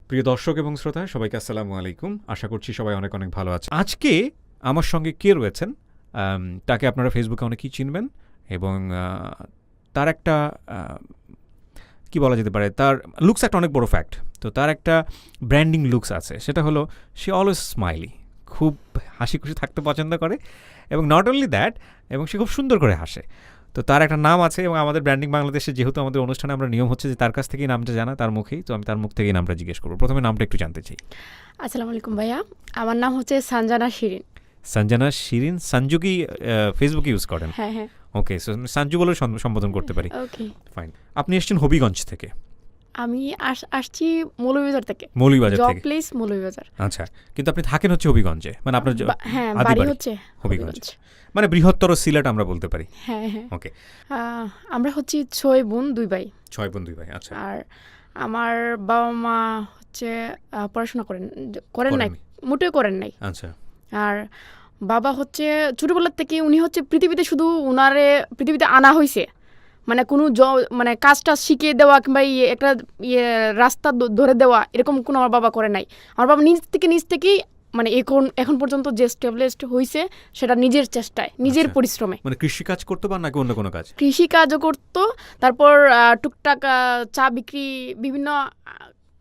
প্রিয় দর্শক এবং শ্রোতা সবাইকে আসসালামু আলাইকুম। আশা করছি সবাই অনেক অনেক ভালো আছে। আজকে আমার সঙ্গে কে রয়েছেন, তাকে আপনারা ফেসবুকে অনেকেই চিনবেন এবং তার একটা কি বলা যেতে পারে, তার লুকস একটা অনেক বড় ফ্যাক্ট। তো তার একটা ব্র্যান্ডিং লুকস আছে, সেটা হলো সে অলওয়েজ স্মাইলি, খুব হাসি খুশি থাকতে পছন্দ করে এবং নট অনলি দ্যাট, এবং সে খুব সুন্দর করে হাসে। তো তার একটা নাম আছে এবং আমাদের ব্র্যান্ডিং বাংলাদেশে যেহেতু আমাদের অনুষ্ঠানে আমরা নিয়ম হচ্ছে যে তার কাছ থেকেই নামটা জানা, তার মুখেই। তো আমি তার মুখ থেকেই নামটা জিজ্ঞেস করবো। প্রথমে নামটা একটু জানতে চাই। আসসালামু আলাইকুম ভাইয়া, আমার নাম হচ্ছে সঞ্জনা শিরিন। সঞ্জনা শিরিন। সঞ্জু কি ফেসবুকে ইউজ করেন? হ্যাঁ হ্যাঁ, ওকে, সঞ্জু বলে সম্বোধন করতে পারি। ওকে। ফাইন। আপনি এসেছেন হবিগঞ্জ থেকে? আমি আসছি মৌলভীবাজার থেকে। মৌলভীবাজার জব থেকে? প্লেস মৌলভীবাজার। আচ্ছা, কিন্তু আপনি থাকেন হচ্ছে হবিগঞ্জে, মানে আপনার হ্যাঁ, আদি বাড়ি বাড়ি হচ্ছে হবিগঞ্জ, মানে বৃহত্তর সিলেট আমরা বলতে পারি। হ্যাঁ হ্যাঁ। ওকে। আমরা হচ্ছি 6 বোন 2 ভাই। 6 বোন 2 ভাই। আচ্ছা। আর আমার বাবা মা হচ্ছে পড়াশোনা করেন নাই, মোটেও করেন নাই। আচ্ছা। আর বাবা হচ্ছে ছোটবেলার থেকে উনি হচ্ছে পৃথিবীতে শুধু উনারে পৃথিবীতে আনা হয়েছে, মানে কোনো মানে কাজটা শিখিয়ে দেওয়া কিংবা একটা রাস্তা ধরে দেওয়া, এরকম কোনো আমার বাবা করে নাই। আমার বাবা নিজ থেকেই মানে এখন পর্যন্ত যে স্টেবলিশড হয়েছে সেটা নিজের চেষ্টায়, নিজের পরিশ্রমে। মানে কৃষিকাজ করতো বা নাকি অন্য কোনো কাজ? কৃষিকাজও করতো, তারপর টুকটাক চা বিক্রি, বিভিন্ন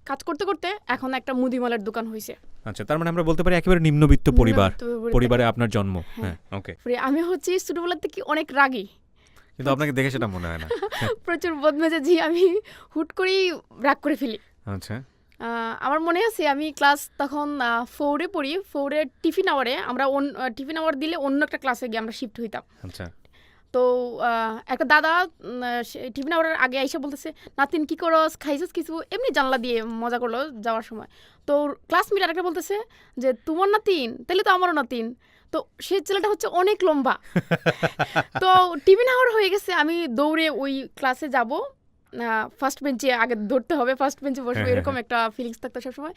কাজ করতে করতে এখন একটা মুদিমালের দোকান হয়েছে। আচ্ছা, তার মানে আমরা বলতে পারি একেবারে নিম্নবিত্ত পরিবারে আপনার জন্ম। হ্যাঁ, ওকে। আমি হচ্ছে ছোটবেলার থেকে অনেক রাগী, কিন্তু আপনাকে দেখে সেটা মনে হয় না। প্রচুর বদমেজাজি, আমি হুট করেই রাগ করে ফেলি। আচ্ছা। আমার মনে আছে আমি ক্লাস তখন 4-এ পড়ি। 4-এর টিফিন আওয়ারে আমরা টিফিন আওয়ার দিলে অন্য একটা ক্লাসে গিয়ে আমরা শিফট হইতাম। আচ্ছা। তো একটা দাদা টিফিন আওয়ারের আগে এসে বলতেছে, নাতিন কি করস, খাইছিস কিছু, এমনি জানলা দিয়ে মজা করলো যাওয়ার সময়। তো ক্লাসমেট আরেকটা বলতেছে যে তোমার নাতিন, তাহলে তো আমারও নাতিন। তো সে ছেলেটা হচ্ছে অনেক লম্বা। তো টিফিন আওয়ার হয়ে গেছে, আমি দৌড়ে ওই ক্লাসে যাব, ফার্স্ট বেঞ্চে আগে ধরতে হবে, ফার্স্ট বেঞ্চে বসবো, এরকম একটা ফিলিংস থাকতো সবসময়।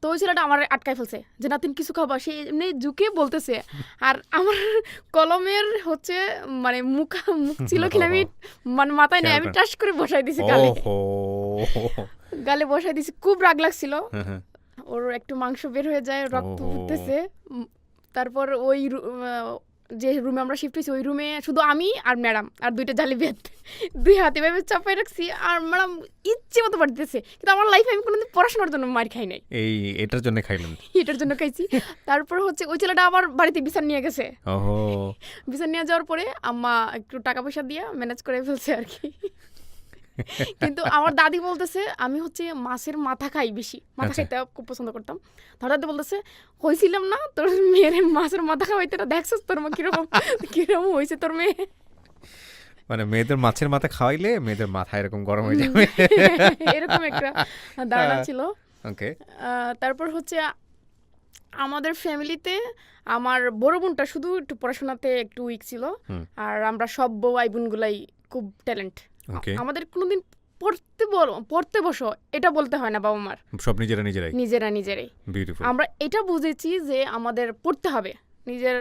তো ওই ছেলেটা আমার আটকায় ফেলছে যে নাতিন কিছু খাবা, সে এমনি ঝুঁকে বলতেছে। আর আমার কলমের হচ্ছে মানে মুখ ছিল কিনা আমি মানে মাথায় নেই, আমি টাস করে বসাই দিছি গালে বসাই দিছি। খুব রাগ লাগছিল। ওর একটু মাংস বের হয়ে যায়, রক্ত উঠতেছে। তারপর ওই যে রুমে আমরা শিফট হয়েছি, ওই রুমে শুধু আমি আর ম্যাডাম আর 2টা জালি বেদ, 2 হাতে ভেবে চাপাই রাখছি। আর ম্যাডাম ইচ্ছে মতো পাঠিয়েছে, কিন্তু আমার লাইফে আমি কোনোদিন পড়াশোনার জন্য মার খাই নাই। এটার জন্য খাইলেন? এটার জন্য খাইছি। তারপর হচ্ছে ওই ছেলেটা আবার বাড়িতে বিছান নিয়ে গেছে। বিছান নিয়ে যাওয়ার পরে আম্মা একটু টাকা পয়সা দিয়ে ম্যানেজ করে ফেলছে আর কি। কিন্তু আমার দাদি বলতেছে আমি হচ্ছে মাছের মাথা খাই, বেশি মাথা খাইতে খুব পছন্দ করতাম। দাদি বলতেছে, হয়েছিলাম না তোর মেয়ের মাছের মাথা খাওয়াইতে, দেখছিস তোর মা কিরকম হয়েছে তোর মেয়ে। মানে মেয়েদের মাছের মাথা খাওয়াইলে মেয়েদের মাথা এরকম গরম হয়ে যাবে, এরকম একটা ধারণা ছিল। ওকে। তারপর হচ্ছে আমাদের ফ্যামিলিতে আমার বড় বোনটা শুধু একটু পড়াশোনাতে একটু উইক ছিল, আর আমরা সব বউ আই বোনগুলাই খুব ট্যালেন্ট। আমাদের কোনোদিন পড়তে বসো এটা বলতে হয় না বাবা মার, সব নিজেরাই। আমরা এটা বুঝেছি যে আমাদের পড়তে হবে, নিজের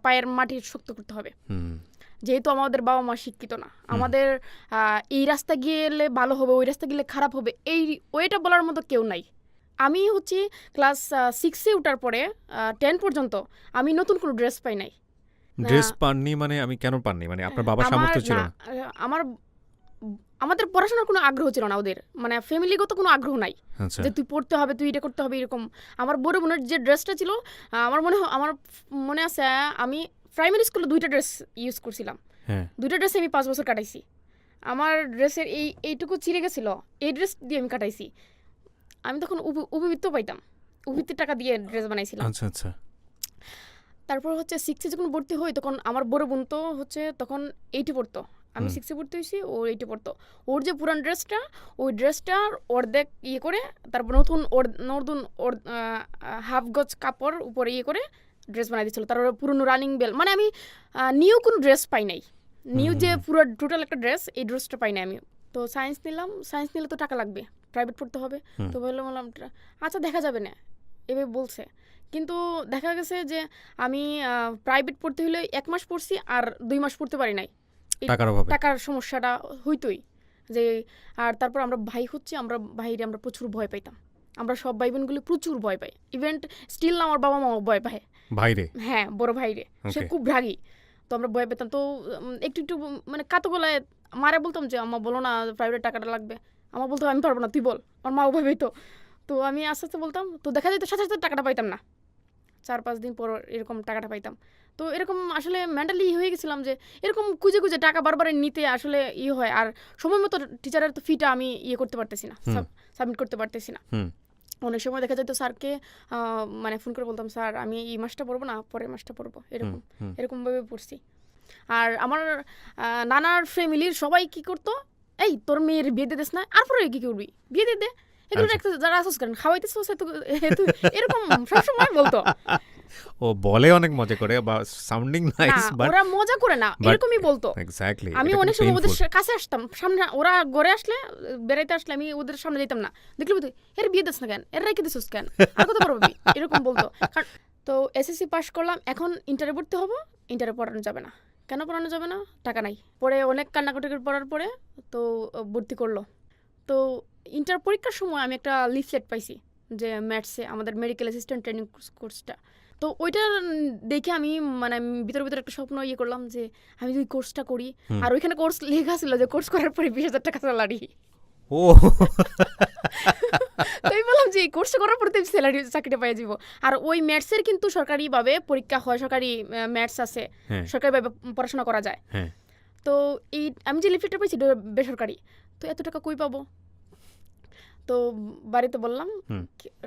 পায়ের মাটি শক্ত করতে হবে। যেহেতু আমাদের বাবা মা শিক্ষিত না, আমাদের এই রাস্তা গেলে ভালো হবে, ওই রাস্তা গেলে খারাপ হবে, এই ওইটা বলার মতো কেউ নাই। আমি হচ্ছে ক্লাস 6-এ ওঠার পরে 10 পর্যন্ত আমি নতুন কোনো ড্রেস পাই নাই। ড্রেস পাননি মানে? আমি কেন পাননি, মানে আপনার বাবার সামর্থ্য ছিল না? আমাদের পড়াশোনার কোনো আগ্রহ ছিল না, ওদের মানে ফ্যামিলিগত কোনো আগ্রহ নাই যে তুই পড়তে হবে, তুই এটা করতে হবে, এরকম। আমার বড় বোনের যে ড্রেসটা ছিল, আমার মনে আছে আমি প্রাইমারি স্কুলে 2টা ড্রেস ইউজ করছিলাম। 2টা ড্রেসে আমি 5 বছর কাটাইছি। আমার ড্রেসের এইটুকু চিড়ে গেছিল, এই ড্রেস দিয়ে আমি কাটাইছি। আমি তখন উপবৃত্ত পাইতাম, উপবৃত্তির টাকা দিয়ে ড্রেস বানাইছিলাম। আচ্ছা আচ্ছা। তারপর হচ্ছে 6-এ যখন ভর্তি হই, তখন আমার বড় বোন তো হচ্ছে তখন 8-এ পড়তো, আমি 6-এ ভর্তি হয়েছি, ও 8-এ পড়তো। ওর যে পুরান ড্রেসটা, ওই ড্রেসটার অর্ধেক করে তারপর নতুন হাফ গজ কাপড় উপরে করে ড্রেস বানাই দিচ্ছিল। তারপরে পুরনো রানিং বেল, মানে আমি নিউ কোনো ড্রেস পাই নাই, নিউ যে পুরো টোটাল একটা ড্রেস, এই ড্রেসটা পাই নাই আমি। তো সায়েন্স নিলাম, সায়েন্স নিলে তো টাকা লাগবে, প্রাইভেট পড়তে হবে। তো বললাম আচ্ছা দেখা যাবে না, এভাবে বলছে। কিন্তু দেখা গেছে যে আমি প্রাইভেট পড়তে হলে 1 মাস পড়ছি, আর 2 মাস পড়তে পারি নাই, টাকার সমস্যাটা হইতোই যে। আর তারপর আমরা ভাইরে আমরা প্রচুর ভয় পাইতাম আমরা সব ভাই বোনগুলি প্রচুর ভয় পাই, ইভেন স্টিল আমার বাবা মাও ভয় পায়। ভাইরে? হ্যাঁ, বড় ভাইরে, সে খুব রাগী। তো আমরা ভয় পেতাম। তো একটু একটু মানে কাতো গলায় মারে বলতাম যে আম্মা বলো না প্রাইভেট টাকাটা লাগবে। আমার বলতো আমি পারবো না, তুই বল। আমার মাও ভয় পেতো। তো আমি আস্তে আস্তে বলতাম, তো দেখা যেত সাথে সাথে টাকাটা পাইতাম না, 4-5 দিন পর এরকম টাকাটা পাইতাম। তো এরকম আসলে মেন্টালি হয়ে গেছিলাম যে এরকম খুঁজে খুঁজে টাকা বারবার নিতে আসলে হয়। আর সময় মতো টিচারের তো ফিটা আমি করতে পারতেছি না, সাবমিট করতে পারতেছি না। অনেক সময় দেখা যেত স্যারকে মানে ফোন করে বলতাম, স্যার আমি এই মাসটা পড়বো না, পরের মাসটা পড়বো, এরকমভাবে পড়ছি। আর আমার নানার ফ্যামিলির সবাই কি করতো, এই তোর মেয়ের বিয়ে দিয়ে দিস না, আর পরে কি করবি, বিয়ে দিয়ে দে, এগুলো যারা আসস করেন খাওয়াইতেছ, এরকম সবসময় বলতো। ও বলে অনেক মজা করে বা সাউন্ডিং নাইস, বাট ওরা মজা করে না, এরকমই বলতো। এক্স্যাক্টলি। আমি অনেক সময় ওদের কাছে আসতাম, সামনে ওরা ঘরে আসলে, বেড়াইতে আসলে আমি ওদের সামনে যেতাম না। দেখলি তুই এর বিয়ে দিস না কেন, এর রেখে দিস কেন, আর কত পারবি, এরকম বলতো। তো এসএসসি পাস করলাম, এখন ইন্টারে ভর্তি হবো। ইন্টারে পড়ানো যাবে না, কেন পড়ানো যাবে না, টাকা নাই। পরে অনেক কান্নাকাটি পড়ার পরে তো ভর্তি করলো। তো ইন্টার পরীক্ষার সময় আমি একটা লিফলেট পাইছি যে ম্যাথসে আমাদের মেডিকেল অ্যাসিস্ট্যান্ট ট্রেনিং কোর্সটা। তো ওইটা দেখে আমি মানে ভিতরে ভিতরে একটা স্বপ্ন করলাম যে আমি যদি কোর্সটা করি। আর ওইখানে কোর্স লেখা ছিল যে কোর্স করার পরে 20,000 টাকা স্যালারি। ও তো আমি বললাম যে এই কোর্সটা করার পরে তুমি স্যালারি চাকরিটা পেয়ে যাবো। আর ওই ম্যাথসের কিন্তু সরকারিভাবে পরীক্ষা হয়, সরকারি ম্যাথস আছে, সরকারিভাবে পড়াশোনা করা যায়। তো এই আমি যে লিফলেটটা পাইছি বেসরকারি, তো এত টাকা কই পাবো। তো বাড়িতে বললাম,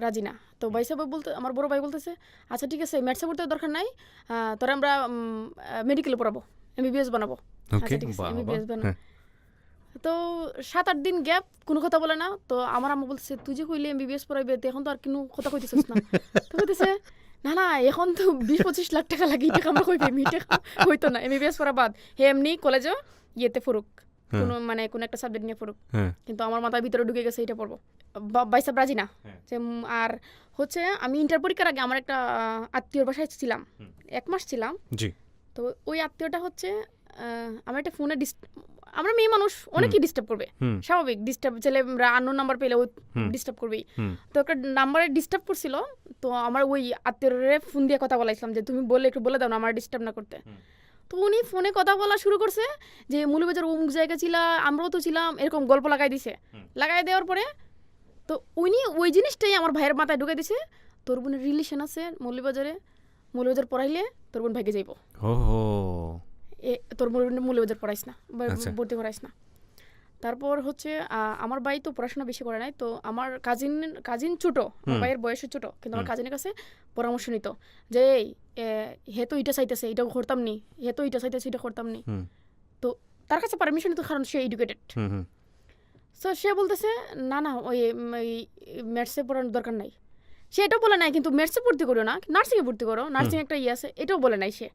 রাজি না। তো ভাই সাহেব বলতে, আমার বড় ভাই বলতেছে, আচ্ছা ঠিক আছে ম্যাথসে পড়তে দরকার নাই, তোরা আমরা মেডিকেলে পড়াবো, MBBS বানাবো। আচ্ছা ঠিক আছে, MBBS বানাবো। তো 7-8 দিন গ্যাপ, কোনো কথা বলে না। তো আমার আম্মা বলতেছে, তুই যে কইলে MBBS পড়াইবে, এখন তো আর কোনো কথা কইতেছিস না। তো বলতেছে, না না এখন তো 20-25 লাখ টাকা লাগে, টাকা আমরা কই পাইমি, টাকা হইতো না। MBBS পড়া বাদ, এমনি কলেজে পড়ুক, মানে কোন একটা সাবজেক্ট নিয়ে পড়ুক। কিন্তু আমার মাথার ভিতরে ঢুকে গেছে এটা পড়বো। বাইসা রাজি না। আর হচ্ছে আমি ইন্টার পরীক্ষার আগে আমার একটা আত্মীয়র বাসায় ছিলাম, 1 মাস ছিলাম। তো ওই আত্মীয়টা হচ্ছে আমার একটা ফোনে, আমরা মেয়ে মানুষ অনেকেই ডিস্টার্ব করবে, স্বাভাবিক। ডিস্টার্ব ছেলেরা আননোন নাম্বার পেলে ডিস্টার্ব করবেই। তো একটা নাম্বারে ডিস্টার্ব করছিল। তো আমার ওই আত্মীয়রে ফোন দিয়ে কথা বলাইছিলাম যে তুমি একটু বলে দাও না আমার ডিস্টার্ব না করতে। তো উনি ফোনে কথা বলা শুরু করছে যে মৌলভীবাজার অমুক জায়গা ছিল, আমরাও তো ছিলাম, এরকম গল্প লাগাই দিছে। লাগাই দেওয়ার পরে তো উনি ওই জিনিসটাই আমার ভাইয়ের মাথায় ঢুকে দিছে, তোর বোনের রিলেশন আছে মৌলভীবাজার পড়াইলে তোর বোন ভাইকে যাইব, তোর মৌলভীবাজার পড়াইস না, ভর্তি করাইস না। তারপর হচ্ছে আমার ভাই তো পড়াশোনা বেশি করে নাই। তো আমার কাজিন ছোটো, আমার ভাইয়ের বয়সে ছোটো, কিন্তু আমার কাজিনের কাছে পরামর্শ নিত যে হে তো এটা চাইতেছে, এটা করতাম নি, হে তো এটা চাইতেছে, এটা করতাম নি। তো তার কাছে পারমিশন নিত, কারণ সে এডুকেটেড। সো সে বলতেছে না না ওই ম্যাথসে পড়ানোর দরকার নাই। সে এটাও বলে নাই কিন্তু ম্যাথসে ভর্তি করো না, নার্সিংয়ে ভর্তি করো, নার্সিং একটা আছে, এটাও বলে নাই সে।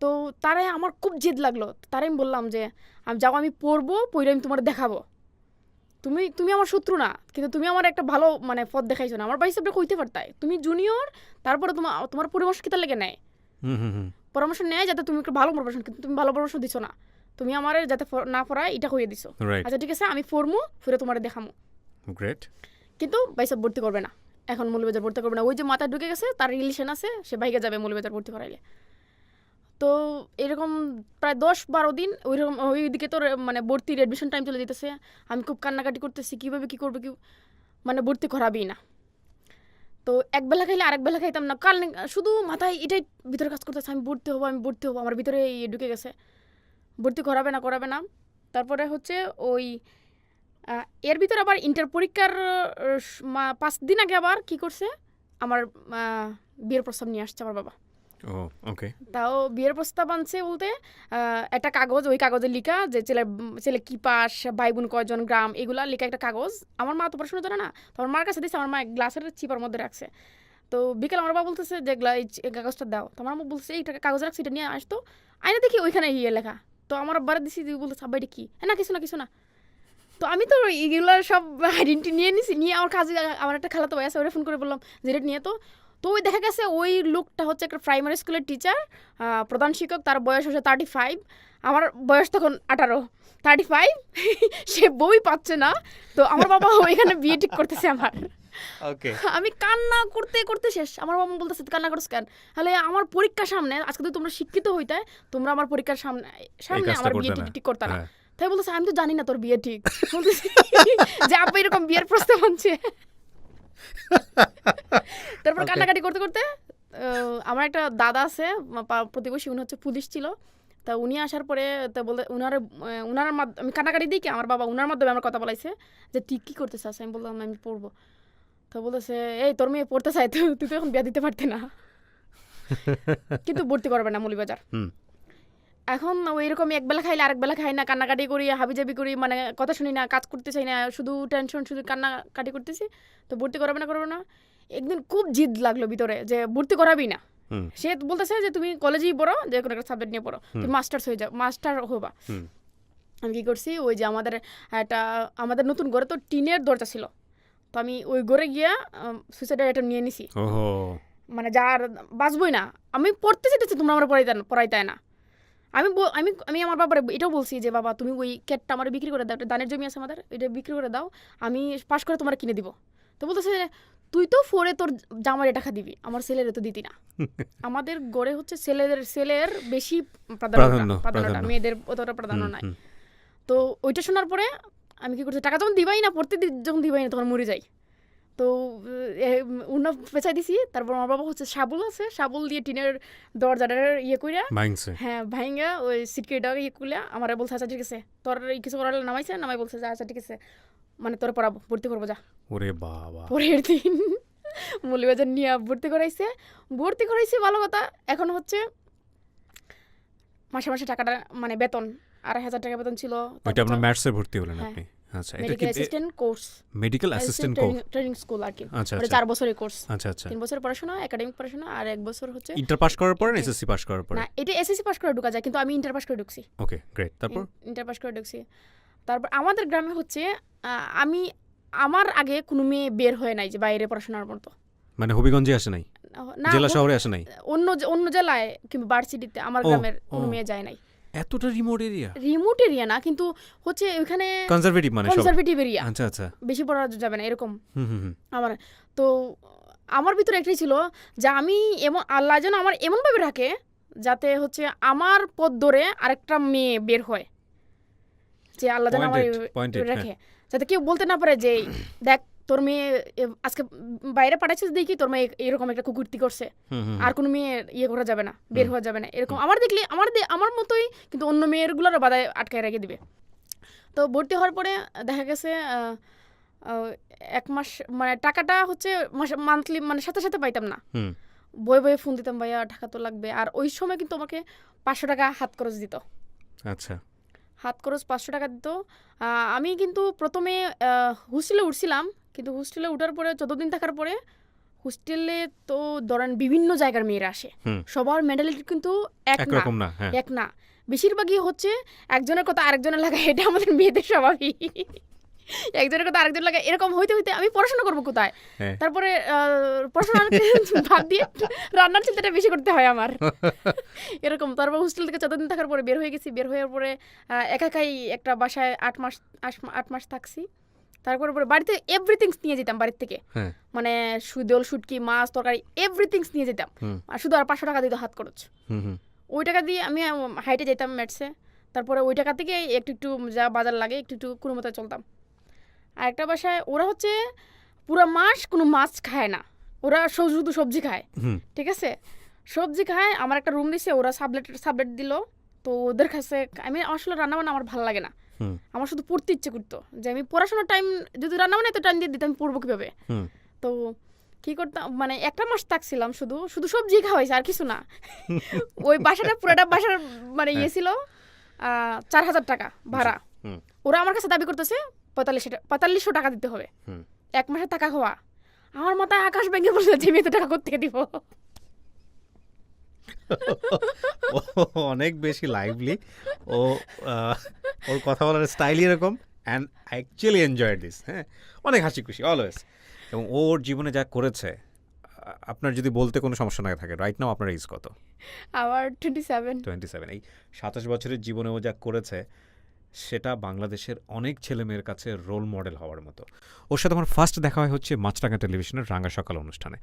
তো তারে আমার খুব জেদ লাগলো। তারে আমি বললাম যে যাও, আমি পড়বো, পড়ে আমি তোমার দেখাবো। তুমি আমার শত্রু না, কিন্তু তুমি আমার একটা ভালো মানে পথ দেখাইছো না। আমার ভাই সাহেবটা কইতে পারতাই, তুমি জুনিয়র, তারপরে তোমার পরামর্শ কিতা লেগে নেয়, পরামর্শ নেয় যাতে তুমি একটু ভালো পরামর্শ, কিন্তু তুমি ভালো পরামর্শ দিছো না, তুমি আমার যাতে না পড়ায় এটা হয়ে দিছো। আচ্ছা ঠিক আছে, আমি পড়মু, ফিরে তোমার দেখামু। গ্রেট। কিন্তু ভাই সাহেব ভর্তি করবে না, এখন মৌলভীবাজার ভর্তি করবে না। ওই যে মাথায় ঢুকে গেছে, তার রিলেশন আছে, সে ভাইকে যাবে মৌলভীবাজার ভর্তি করাইলে। তো এরকম প্রায় 10-12 দিন ওইরকম, ওইদিকে তোর মানে ভর্তির অ্যাডমিশন টাইম চলে যেতেছে। আমি খুব কান্নাকাটি করতেছি, কীভাবে কী করবো, কি মানে ভর্তি করাবেই না। তো একবেলা খাইলে আরেক বেলা খাইতাম না, কাল শুধু মাথায় এটাই ভিতরে কাজ করতেছে, আমি ভর্তি হবো, আমার ভিতরে ঢুকে গেছে, ভর্তি করাবে না। তারপরে হচ্ছে ওই এর ভিতরে আবার ইন্টার পরীক্ষার 5 দিন আগে আবার কি করছে, আমার বিয়ের প্রস্তাব নিয়ে আসছে আমার বাবা। তাও বিয়ের প্রস্তাব আনছে বলতে একটা কাগজ, ওই কাগজে লিখা যে ছেলে কি পাস, ভাই বোন কয়জন, গ্রাম, এগুলা লিখা একটা কাগজ। আমার মা তো পড়াশোনা জানে না, তো আমার মার কাছে দিচ্ছে, আমার মা গ্লাসের চিপার মধ্যে রাখছে। তো বিকেল আমার বাবা বলতেছে যে এই কাগজটা দাও। তো আমার মা বলছে এইটা কাগজ রাখছি, এটা নিয়ে আসতো, আইনা দেখি ওইখানে লেখা। তো আমার বারে দিছি, বলতেছে আব্বা এটা কি, না কিছু না। তো আমি তো এইগুলো সব আইডেন্টি নিয়ে নিছি, নিয়ে আমার কাজে আমার একটা খালাতো ভাই আছে, ওরা ফোন করে বললাম যে এটা নিয়ে। তো তো ওই দেখা গেছে ওই লোকটা হচ্ছে একটা প্রাইমারি স্কুলের টিচার, প্রধান শিক্ষক, তার বয়স হচ্ছে 35, আমার বয়স তখন 35, সে বই পাচ্ছে না, তো আমার বাবা ওইখানে বিয়ে ঠিক করতেছে আমার। ওকে, আমি কান্না করতে করতে শেষ। আমার বাবা বলতেছে কান্না করছ কেন? তাহলে আমার পরীক্ষার সামনে, আজকে তো তোমরা শিক্ষিত হইতে, তোমরা আমার পরীক্ষার সামনে আমার বিয়ে ঠিক করতে না। তাই বলতেছে আমি তো জানি না তোর বিয়ে ঠিক, বলতেছি যে আপা এরকম বিয়ের প্রস্তাব আনছে। তারপর কান্নাকাটি করতে করতে আমার একটা দাদা আছে প্রতিবেশী, উনি হচ্ছে পুলিশ ছিল। তা উনি আসার পরে তা বলে উনার আমি কান্নাকাটি দিই কি আমার বাবা উনার মাধ্যমে আমার কথা বলাইছে যে তুই কী করতে চাস? আমি বললাম আমি পড়বো। তো বলেছে এই তোর মেয়ে পড়তে চাই, তুই তো এখন বিয়া দিতে পারতি না, কিন্তু ভর্তি করবে না মৌলভীবাজার। এখন ওই রকমই একবেলা খাইলে আরেক বেলা খাই না, কান্নাকাটি করি, হাবিজাবি করি, মানে কথা শুনি না, কাজ করতে চাই না, শুধু টেনশন, শুধু কান্নাকাটি করতেছি। তো ভর্তি করাবে না। একদিন খুব জিদ লাগলো ভিতরে যে ভর্তি করাবি না। সে বলতেছে যে তুমি কলেজেই পড়ো, যে কোনো একটা সাবজেক্ট নিয়ে পড়ো, তুমি মাস্টার্স হয়ে যাও, মাস্টার হবা। আমি কি করছি, ওই যে আমাদের নতুন ঘরে তো টিনের দরজা ছিল, তো আমি ওই ঘরে গিয়া সুইসাইডের এটা নিয়ে নিছি। মানে যার বাঁচবই না, আমি পড়তে চাইতেছি, তোমরা আমার পড়াইতে না। আমি আমার বাবার এটাও বলছি যে বাবা তুমি ওই ক্যাটটা আমার বিক্রি করে দাও, দানের জমি আছে আমাদের, এটা বিক্রি করে দাও, আমি পাশ করে তোমার কিনে দিব। তো বলতেছে তুই তো ফোরে তোর জামারে টাকা দিবি, আমার ছেলের তো দিতি না। আমাদের গড়ে হচ্ছে ছেলের বেশি প্রাধান্যটা, মেয়েদের অতটা প্রাধান্য নাই। তো ওইটা শোনার পরে আমি কি করছি, টাকা যখন দিবাই না, পড়তে যখন দিবাই না, তখন মরে যাই। তো উন্ন পেঁচাই দিছি। তারপর আমার বাবা হচ্ছে সাবুল দিয়ে টিনের দরজাটার কইরা হ্যাঁ ভাইঙ্গা ওই সিটকেটা কইলা আমার বলছে আচ্ছা ঠিক আছে, তোর কিছু করার নামাই বলছে যে আচ্ছা ঠিক আছে, মানে তোর পড়াবো, ভর্তি করবো যা। ওরে বাবা, পরের দিন মৌলভীবাজার নিয়ে ভর্তি করাইছে ভালো কথা। এখন হচ্ছে মাসে মাসে টাকাটা, মানে বেতন 2,500 টাকা বেতন ছিল। ওইটা আপনার ম্যাথসে ভর্তি হলেন আপনি? আচ্ছা, এটা কি medical assistant course, training school আর কি। আচ্ছা, 4 বছরের কোর্স। আচ্ছা, 3 বছর পড়াশোনা, একাডেমিক পড়াশোনা, আর 1 বছর হচ্ছে ইন্টার পাস করার পরে না এসএসসি পাস করার পরে? না, এটা এসএসসি পাস করে ঢোকা যায়, কিন্তু আমি ইন্টার পাস করে ঢুকছি। ওকে, গ্রেট। তারপর ইন্টার পাস করে ঢুকছি। তারপর আমাদের গ্রামে হচ্ছে আমার আগে কোনো মেয়ে বের হয়ে নাই যে বাইরে পড়াশোনার মতো। মানে হবিগঞ্জে আসে নাই, জেলা শহরে আসে নাই, অন্য জেলায় কিংবা ভার্সিটিতে আমার গ্রামের কোনো মেয়ে যায় নাই। এতটা রিমোট এরিয়া না, কিন্তু হচ্ছে ওখানে কনজারভেটিভ এরিয়া। আচ্ছা, বেশি পড়া যাবে না এরকম। আমার তো আমার ভিতরে একটাই ছিল যে আমি আল্লাহ যেন আমার এমনভাবে রাখে যাতে হচ্ছে আমার পথ ধরে আরেকটা মেয়ে বের হয়, যে আল্লাহ যেন আমার রাখে, যাতে কেউ বলতে না পারে যে দেখ তোর মেয়ে আজকে বাইরে পাঠাইছিস, দেখি তোর মেয়ে এরকম একটা কুকুরতি করছে, আর কোনো মেয়ে করা যাবে না, বের হওয়া যাবে না, এরকম আমার দেখলে আমার মতোই কিন্তু অন্য মেয়েরগুলোর বাধায় আটকায় রেখে দিবে। তো ভর্তি হওয়ার পরে দেখা গেছে 1 মাস, মানে টাকাটা হচ্ছে মান্থলি, মানে সাথে সাথে পাইতাম না, বয়ে ফোন দিতাম, ভাইয়া টাকা তো লাগবে। আর ওই সময় কিন্তু আমাকে 500 টাকা হাত খরচ দিত। আচ্ছা, হাত খরচ 500 টাকা দিত। আমি কিন্তু প্রথমে হোস্টেলে উঠছিলাম, কিন্তু হোস্টেলে উঠার পরে 14 দিন থাকার পরে হোস্টেলে তো ধরেন বিভিন্ন জায়গার মেয়েরা আসে, সবার মেন্টালিটি কিন্তু এক না। বেশিরভাগই হচ্ছে একজনের কথা আরেকজনের লাগা, এটা আমাদের মেয়েদের স্বভাবই। একজনের কথা আরেকজন লাগা, এরকম হইতে হইতে আমি পড়াশোনা করবো কোথায়? তারপরে পড়াশোনা ভাব দিয়ে রান্নার চিন্তাটা বেশি করতে হয় আমার, এরকম। তারপর হোস্টেল থেকে 14 দিন থাকার পরে বের হয়ে গেছি। বের হয়ে পরে একাই একটা বাসায় 8 মাস থাকছি। তারপরে বাড়িতে এভরিথিংস নিয়ে যেতাম বাড়ির থেকে, মানে দোল শুটকি, মাছ, তরকারি, এভরিথিংস নিয়ে যেতাম। আর শুধু আর 500 টাকা দিত হাত খরচ। ওই টাকা দিয়ে আমি হাইটে যেতাম ম্যাটসে। তারপরে ওই টাকা থেকে একটু যা বাজার লাগে একটু কোনো মতো চলতাম। আর একটা বাসায় ওরা হচ্ছে পুরো মাস কোনো মাছ খায় না, ওরা শুধু সবজি খায়, ঠিক আছে? সবজি খায়। আমার একটা রুম দিছে, ওরা সাবলেট দিল। তো ওদের কাছে আমি আসলে রান্নাবান্না আমার ভালো লাগে না, আমার শুধু পড়তে ইচ্ছে করতো, যে আমি পড়াশোনার টাইম যদি রান্নাবান্না তো টাইম দিয়ে দিতাম, আমি পড়বো কীভাবে? তো কী করতাম, মানে 1 মাস থাকছিলাম, শুধু সবজি খাওয়াইছে আর কিছু না। ওই বাসাটা পুরোটা বাসার মানে ছিল 4,000 টাকা ভাড়া। ওরা আমার কাছে দাবি করতেছে 4500 টাকা দিতে হবে 1 মাসে টাকা খাওয়া। আমার মাথায় আকাশ ভেঙে বলছে যে আমি এত টাকা কোত্থেকে দিব। অনেক বেশি লাইভলি, ওর কথা বলার স্টাইলই এরকম, and I actually enjoyed this. হ্যাঁ, অনেক হাসি খুশি অলওয়েজ। এবং ওর জীবনে যা করেছে আপনার যদি বলতে কোনো সমস্যা না থাকে, রাইট নাও আপনার এজ কত? আমার 27। 27। এই 27 বছরের জীবনে ও যা করেছে সেটা বাংলাদেশের অনেক ছেলেমেয়ের কাছে রোল মডেল হওয়ার মতো। ওর সাথে আমার ফার্স্ট দেখা হয় হচ্ছে মাছরাঙা টেলিভিশনের রাঙা সকাল অনুষ্ঠানে।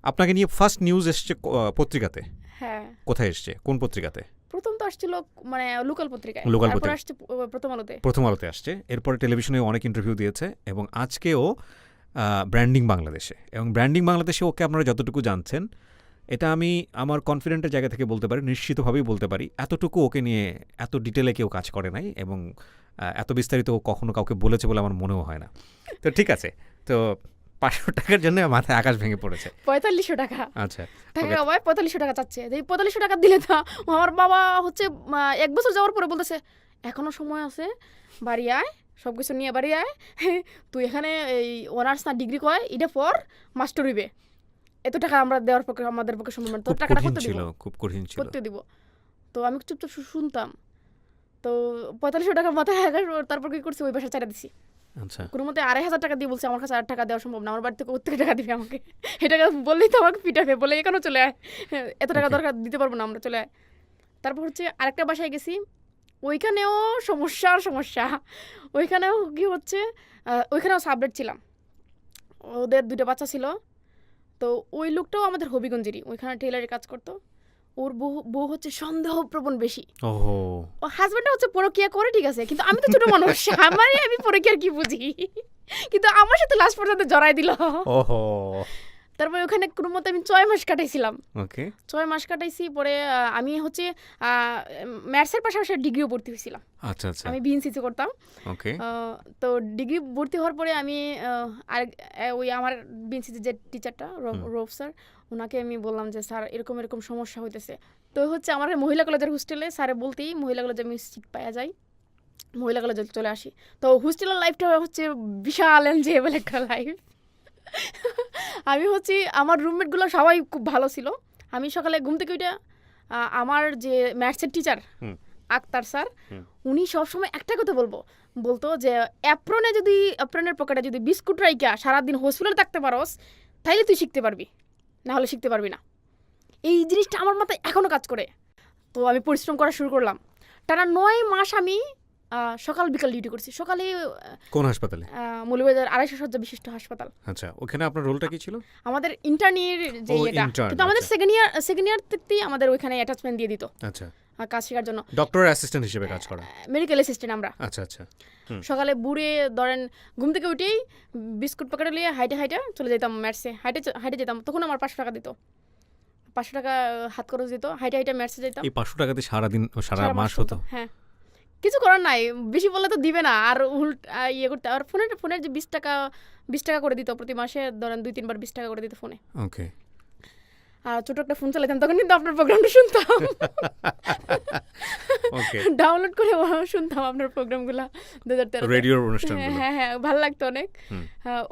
আপনাকে নিয়ে ফার্স্ট নিউজ এসছে পত্রিকাতে? হ্যাঁ। কোথায় এসছে, কোন পত্রিকাতে? প্রথম তো আসছিল মানে লোকাল পত্রিকায়, লোকাল তারপর পত্রিকা আসছে প্রথম আলোতে। প্রথম আলোতে আসছে, এরপরে টেলিভিশনে অনেক ইন্টারভিউ দিয়েছে এবং আজকেও ব্র্যান্ডিং বাংলাদেশে। এবং ব্র্যান্ডিং বাংলাদেশে ওকে আপনারা যতটুকু জানছেন, এটা আমি আমার কনফিডেন্টের জায়গা থেকে বলতে পারি, নিশ্চিতভাবেই বলতে পারি, এতটুকু ওকে নিয়ে এত ডিটেলে কেউ কাজ করে নাই এবং এত বিস্তারিত ও কখনো কাউকে বলেছে বলে আমার মনেও হয় না। তো ঠিক আছে, তো 500 টাকার জন্য মাথায় আকাশ ভেঙে পড়েছে। 4500 টাকা। আচ্ছা, টাকা বাবা 4500 টাকা চাচ্ছে। এই 4500 টাকা দিলে তো আমার বাবা হচ্ছে 1 বছর যাওয়ার পরে বলতেছে এখনো সময় আছে, বাড়ি আয়, সব কিছু নিয়ে বাড়ি আয়, তুই এখানে এই অনার্স না ডিগ্রি কয় এটা পর মাস্টার হইবে, এত টাকা আমরা দেওয়ার পক্ষে আমাদের পক্ষে সম্ভব না, তো টাকাটা করতে দিব, খুব কঠিন ছিল, করতে দিব। তো আমি চুপচাপ শুনতাম। তো 4500 টাকা মাথায় আকাশ, তারপর কি করছি ওই বাসা চাইরা দিছি। আচ্ছা, কোনো মতে 2500 টাকা দিয়ে বলছে আমার কাছে 8 টাকা দেওয়া সম্ভব না, আমার বাড়ি থেকে কোথেকে টাকা দিবে আমাকে, এটা বললেই তো আমাকে পিটাবে, বলে এখানেও চলে আয়, এত টাকা দরকার দিতে পারবো না আমরা, চলে আয়। তারপর হচ্ছে আরেকটা বাসায় গেছি, ওইখানেও সমস্যা। ওইখানেও কি হচ্ছে, ওইখানেও সাবলেট ছিলাম, ওদের 2টা বাচ্চা ছিল। তো ওই লোকটাও আমাদের হবিগঞ্জেরই, ওইখানে টেলারের কাজ করতো। ওর বউ হচ্ছে সন্দেহপ্রবণ বেশি। ওহো, ও হাজব্যান্ডটা হচ্ছে পরকিয়া করে, ঠিক আছে, কিন্তু আমি তো ছোট মানুষ, আমি পরকিয়ার কি বুঝি, কিন্তু আমার সাথে লাস্ট পর্যন্ত জড়াই দিল। ওহো। তারপরে ওখানে কোনো মতে আমি 6 মাস কাটাইছিলাম। ওকে, 6 মাস কাটাইছি, পরে আমি হচ্ছে ম্যাথসের পাশাপাশি ডিগ্রিও ভর্তি হয়েছিলাম। আচ্ছা আচ্ছা, আমি বিএনসিসি করতাম। ওকে, তো ডিগ্রি ভর্তি হওয়ার পরে আমি ওই আমার বিএনসিসি যে টিচারটা রৌফ স্যার, ওনাকে আমি বললাম যে স্যার এরকম এরকম সমস্যা হইতেছে। তো হচ্ছে আমার মহিলা কলেজের হোস্টেলে স্যারে বলতেই মহিলা কলেজে আমি সিট পাওয়া যাই, মহিলা কলেজে চলে আসি। তো হোস্টেলের লাইফটা হচ্ছে বিশাল এনজয়েবল একটা লাইফ। আমি হচ্ছে আমার রুমমেটগুলো সবাই খুব ভালো ছিল। আমি সকালে ঘুম থেকে উঠে আমার যে ম্যাথসের টিচার আক্তার স্যার, উনি সবসময় একটা কথা বলতো যে অ্যাপ্রনের পকেটে যদি বিস্কুট রাইকা সারাদিন হসপিটালে থাকতে পারোস তাইলে তুই শিখতে পারবি, না হলে শিখতে পারবি না। এই জিনিসটা আমার মাথায় এখনও কাজ করে। তো আমি পরিশ্রম করা শুরু করলাম। টানা 9 মাস আমি সকাল বিকাল ডিউটি করছি। সকালে কোন হাসপাতালে? মৌলভীবাজার 250 শয্যা বিশিষ্ট হাসপাতাল। আচ্ছা, ওখানে আপনার রোলটা কি ছিল? আমাদের ইন্টার্নির যে এটা, কিন্তু আমাদের সেকেন্ড ইয়ার থেকেই আমাদের ওইখানে অ্যাটাচমেন্ট দিয়ে দিত। আচ্ছা, কাজ শেখার জন্য ডক্টর অ্যাসিস্ট্যান্ট হিসেবে কাজ করা, মেডিকেল অ্যাসিস্ট্যান্ট আমরা। আচ্ছা আচ্ছা। সকালে বুড়ে ধরেন ঘুম থেকে উঠেই বিস্কুট পকেটে নিয়ে হাইটে চলে যেতাম ম্যাথসে, হাইটে যেতাম। তখন আমার 500 টাকা দিত, 500 টাকা হাত খরচ দিত, হাইটে ম্যাথসে যেতাম। এই 500 টাকাতে সারা মাস হতো? হ্যাঁ, কিছু করার নাই, বেশি বললে তো দিবে না, আর ইয়ে করতে। আর ফোনের যে 20 টাকা করে দিত প্রতি মাসে, ধরেন 2-3 বার 20 টাকা করে দিত ফোনে। ওকে। আর ছোট একটা ফোন চালাতাম, তখন কিন্তু আপনার প্রোগ্রামটা শুনতাম। ওকে, ডাউনলোড করে শুনতাম আপনার প্রোগ্রামগুলো 2013 রেডিওর অনুষ্ঠানগুলো। হ্যাঁ, ভালো লাগতো অনেক,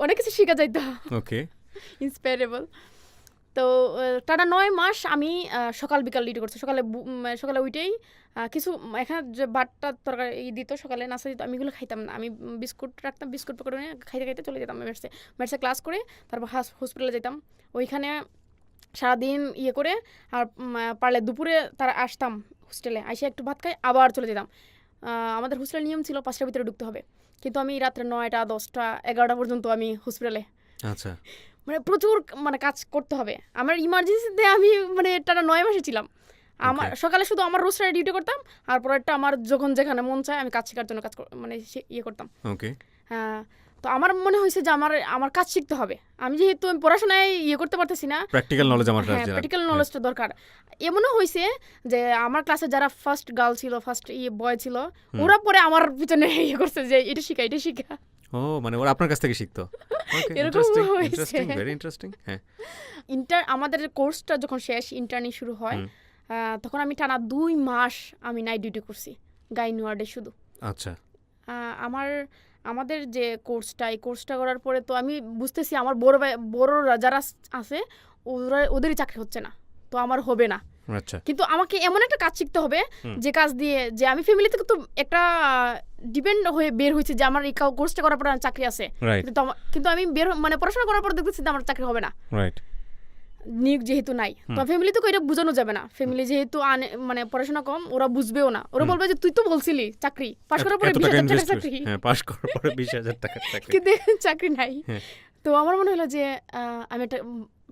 অনেক কিছু শেখা যাইতো। ওকে, ইন্সপায়ারেবল। তো টানা 9 মাস আমি সকাল বিকাল ডিউটি করছি। সকালে উঠেই কিছু এখানে যে ভাতটা তরকারি দিত, সকালে নাস্তা দিত, আমি এগুলো খাইতাম না। আমি বিস্কুট রাখতাম, বিস্কুট পকেটে নিয়ে খাইতে চলে যেতাম ম্যাথসে ক্লাস করে। তারপর হসপিটালে যেতাম, ওইখানে সারাদিন ইয়ে করে, আর পারলে দুপুরে তারা আসতাম হোস্টেলে, এসে একটু ভাত খাই, আবার চলে যেতাম। আমাদের হোস্টেলের নিয়ম ছিল 5টার ভিতরে ঢুকতে হবে, কিন্তু আমি রাত্রে 9টা 10টা 11টা পর্যন্ত আমি হোস্পিটালে। আচ্ছা, মানে প্রচুর কাজ করতে হবে আমার। ইমার্জেন্সিতে আমি টানা 9 মাসে ছিলাম। আমার সকালে শুধু আমার রোস্টারে ডিউটি করতাম, আর পরেরটা আমার যখন যেখানে মন চায় আমি কাজ শেখার জন্য ইয়ে করতাম। ওকে, হ্যাঁ। তো আমার মনে হয়েছে যে আমার কাজ শিখতে হবে। আমি যেহেতু পড়াশোনায় ইয়ে করতে পারতেছি না, প্র্যাকটিক্যাল নলেজটা দরকার। এমনও হয়েছে যে আমার ক্লাসে যারা ফার্স্ট গার্ল ছিল, ফার্স্ট বয় ছিল, ওরা পরে আমার পিছনে ইয়ে করছে যে এটা শিখা। ও, মানে ওরা আপনার কাছ থেকে শিখতো। Interesting, very interesting. হ্যাঁ, আমাদের কোর্সটা যখন শেষ, ইন্টার্নি শুরু হয়, তখন আমি টানা 2 মাস আমি নাইট ডিউটি করছি গাইনি ওয়ার্ডে শুধু। আচ্ছা, আমাদের যে এই কোর্সটা করার পরে তো আমি বুঝতেছি আমার বড়রা যারা আছে ওদেরই চাকরি হচ্ছে না, তো আমার হবে না। আচ্ছা, কিন্তু আমাকে এমন একটা কাজ শিখতে হবে যে কাজ দিয়ে যে আমি ফ্যামিলি থেকে তো একটা ডিপেন্ড হয়ে বের হয়েছে যে আমার এই কোর্সটা করার পরে চাকরি আছে, কিন্তু আমি পড়াশোনা করার পর দেখতেছি আমার চাকরি হবে না। রাইট। নিয়োগ যেহেতু নাই, তো ফ্যামিলি তো এটা বোঝানো যাবে না, ফ্যামিলি যেহেতু মানে পড়াশোনা কম, ওরা বুঝবেও না, ওরা বলবে যে তুই তো বলছিলি চাকরি পাশ করার পরে 20,000 টাকা চাকরি, পাশ করার পরে 20,000 টাকা চাকরি, কিন্তু চাকরি নাই। তো আমার মনে হলো যে আমি একটা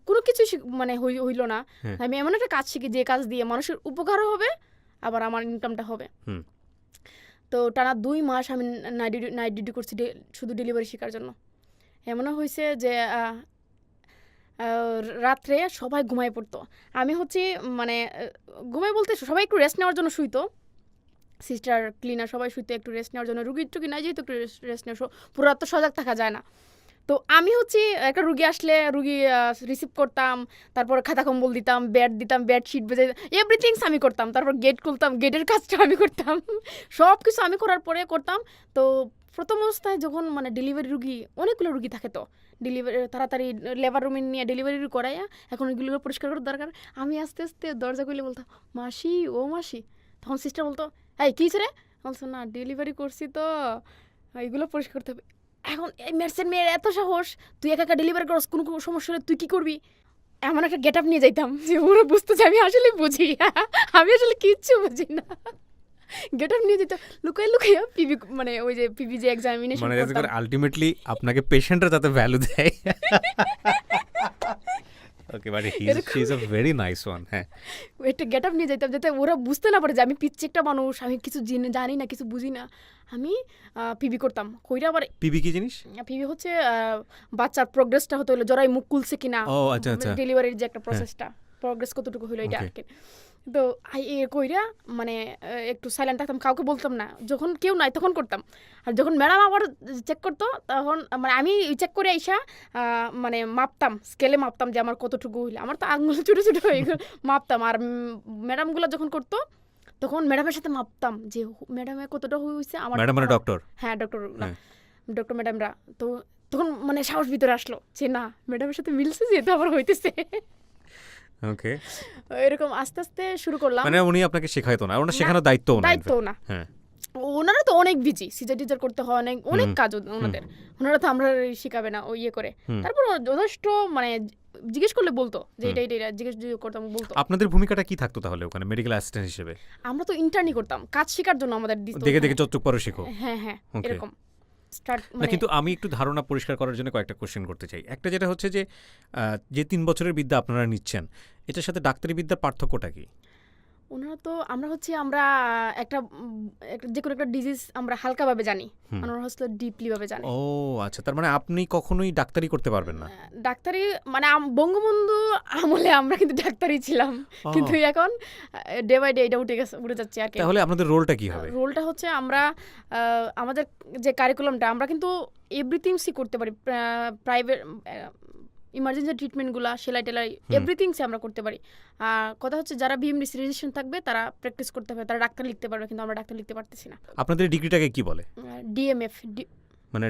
কোনো কিছু মানে হইলো না, আমি এমন একটা কাজ শিখি যে কাজ দিয়ে মানুষের উপকারও হবে আবার আমার ইনকামটা হবে। তো টানা 2 মাস আমি নাইট ডিউটি করছি শুধু ডেলিভারি শেখার জন্য। এমনও হয়েছে যে রাত্রে সবাই ঘুমায় পড়তো, আমি হচ্ছে মানে ঘুমাই বলতে সবাই একটু রেস্ট নেওয়ার জন্য শুইতো, সিস্টার ক্লিনার সবাই শুইতো একটু রেস্ট নেওয়ার জন্য, রুগীর টুকি নাই যেহেতু একটু রেস্ট নেওয়া, পুরো রাত তো সজাগ থাকা যায় না। তো আমি হচ্ছে একটা রুগী আসলে রুগী রিসিভ করতাম, তারপর খাতা কম্বল দিতাম, বেডশিট বেজে এভরিথিংস আমি করতাম, তারপর গেট খুলতাম, গেটের কাজটা আমি করতাম, সব কিছু আমি করার পরে করতাম। তো প্রথম অবস্থায় যখন মানে ডেলিভারি রুগী, অনেকগুলো রুগী থাকে, তো ডেলিভারি তাড়াতাড়ি লেবার রুমে নিয়ে ডেলিভারি করাইয়া এখন ওইগুলো পরিষ্কার করার দরকার, আমি আস্তে আস্তে দরজা খুলে বলতাম মাসি ও মাসি, তখন সিস্টার বলতো এই কী রে, বলছো না ডেলিভারি করছি তো এইগুলো পরিষ্কার করতে হবে। এখন এই মেয়ের এত সাহস, তুই একা ডেলিভারি করস, কোনো সমস্যা হলে তুই কী করবি, এমন একটা গেট আপ নিয়ে যাইতাম যে ওরা বুঝতো যে আমি আসলে বুঝি, আমি আসলে কিচ্ছু বুঝি না, গেট আপ নিয়ে যেত লুকাইয়া পিভি, মানে ওই যে পিভি যে এক্সামিনেশন মানে আলটিমেটলি আপনাকে পেশেন্টরা যাতে ভ্যালু দেয়। Okay, but he is a very nice one. হ্যাঁ, একটা গেট আপ নিয়ে যেতাম যাতে ওরা বুঝতে না পারে যে আমি পিচ্ছি একটা মানুষ, আমি কিছু জানি না, কিছু বুঝি না, আমি পিভি করতাম। কইরা আবার পিভি কি জিনিস? পিভি হচ্ছে বাচ্চার প্রোগ্রেসটা হতে হলো, জরাই মুখ খুলছে কিনা, ও আচ্ছা আচ্ছা, ডেলিভারির যে একটা প্রসেসটা, প্রোগ্রেস কতটুকু হইলো এটা আর কি। তো কইরা মানে একটু সাইলেন্ট থাকতাম, কাউকে বলতাম না, যখন কেউ নাই তখন করতাম। আর যখন ম্যাডাম আবার চেক করতো তখন মানে আমি চেক করে আইসা মানে মাপতাম, স্কেলে মাপতাম যে আমার কতটুকু হইলো, আমার তো আঙুল ছোটো ছোটো মাপতাম। আর ম্যাডামগুলো যখন করতো তখন ম্যাডামের সাথে মাপতাম যে ম্যাডামের কতটা হয়েছে আমার। ম্যাডাম মানে ডক্টর? হ্যাঁ, ডক্টর ম্যাডামরা। তো তখন মানে সাহস ভিতরে আসলো যে না ম্যাডামের সাথে মিলছে, যেহেতু আমার হইতেছে। ওকে, এরকম আস্তে আস্তে শুরু করলাম। মানে উনি আপনাকে শেখাইতো না, ওনার শেখানোর দায়িত্ব না। হ্যাঁ, ওনারা তো অনেক বিজি, সিজার টিজার করতে হয়, অনেক কাজ ওনাদের, ওনারা তো আমরা শিখাবে না ওই ইয়ে করে। তারপর যথেষ্ট মানে জিজ্ঞেস করলে বলতো যে এটা জিজ্ঞেস করতাম, বলতো। আপনাদের ভূমিকাটা কি থাকতো তাহলে ওখানে মেডিকেল অ্যাসিস্ট্যান্ট হিসেবে? আমরা তো ইন্টার্নি করতাম, কাজ শেখার জন্য আমাদের দেখে দেখে চটচক পরে শেখো। হ্যাঁ, এরকম। না, কিন্তু আমি একটু ধারণা পরিষ্কার করার জন্য কয়েকটা কোশ্চেন করতে চাই। একটা যেটা হচ্ছে যে 3 বছরের বিদ্যা আপনারা নিচ্ছেন, এটার সাথে ডাক্তারি বিদ্যার পার্থক্যটা কি? ওনারা তো আমরা একটা যে কোনো একটা ডিজিজ আমরা হালকাভাবে জানি, ওনারা হচ্ছে ডিপলি ভাবে জানি। ও আচ্ছা, তার মানে আপনি কখনোই ডাক্তারি করতে পারবেন না? ডাক্তারি মানে বঙ্গবন্ধু আমলে আমরা কিন্তু ডাক্তারই ছিলাম, কিন্তু এখন ডে বাই ডে এটা উঠে যাচ্ছে আর কি। তাহলে আপনাদের রোলটা কি হবে? রোলটা হচ্ছে আমরা আমাদের যে কারিকুলামটা আমরা কিন্তু এভরিথিংসই করতে পারি, প্রাইভেট ইমার্জেন্সি ট্রিটমেন্টগুলো, সেলাই টেলাই এভরিথিংসই আমরা করতে পারি। আর কথা হচ্ছে যারা বিএমডিসি রেজিস্ট্রেশন থাকবে তারা প্র্যাকটিস করতে হবে, তারা ডাক্তার লিখতে পারবে, কিন্তু আমরা ডাক্তার লিখতে পারতেছি না। আপনাদের ডিগ্রিটাকে কি বলে? ডিএমএফ। মানে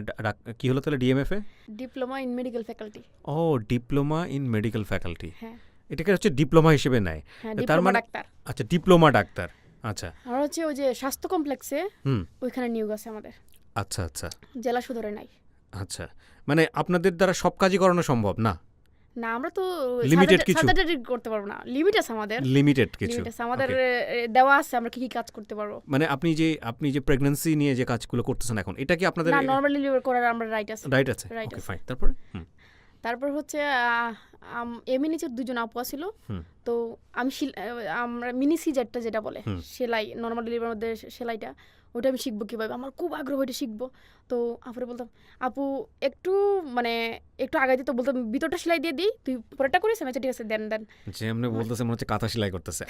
কি হলো তাহলে ডিএমএফ এ? Diploma in medical faculty. ও, ডিপ্লোমা ইন মেডিকেল ফ্যাকাল্টি। হ্যাঁ, এটাকে হচ্ছে ডিপ্লোমা হিসেবে নেয়। তার মানে ডাক্তার। আচ্ছা, ডিপ্লোমা ডাক্তার। আচ্ছা, আর হচ্ছে ওই যে স্বাস্থ্য কমপ্লেক্সে ওইখানে নিয়োগ আছে আমাদের। আচ্ছা আচ্ছা, জেলা সদরে নাই। আচ্ছা, মানে আপনাদের দ্বারা সব কাজই করানো সম্ভব না? না, আমরা তো লিমিটেড কিছু করতে পারবো না, লিমিট আছে আমাদের, লিমিটেড কিছু আমাদের দেওয়া আছে আমরা কি কাজ করতে পারবো। মানে আপনি যে প্রেগন্যান্সি নিয়ে যে কাজগুলো করতেছেন এখন, এটা কি আপনাদের? না, নরমালি ডেলিভারি করার আমরা রাইট আছে। ওকে, ফাইন। তারপর হচ্ছে এমএ নিচের 2 জন আপু ছিল, তো আমরা মিনি সিজারটা যেটা বলে সেলাই, নরমাল ডেলিভারির মধ্যে সেলাইটা, ওটা আমি শিখবো কীভাবে, আমার খুব আগ্রহ ওইটা শিখবো। তো আপুরে বলতাম আপু একটু আগে দিত, বলতাম ভিতরটা সেলাই দিয়ে দিই, তুই পরেরটা করিস, আমি ঠিক আছে দেন। যে এমনি বলতেছে মনে হচ্ছে কাঁথা সেলাই করতেছে।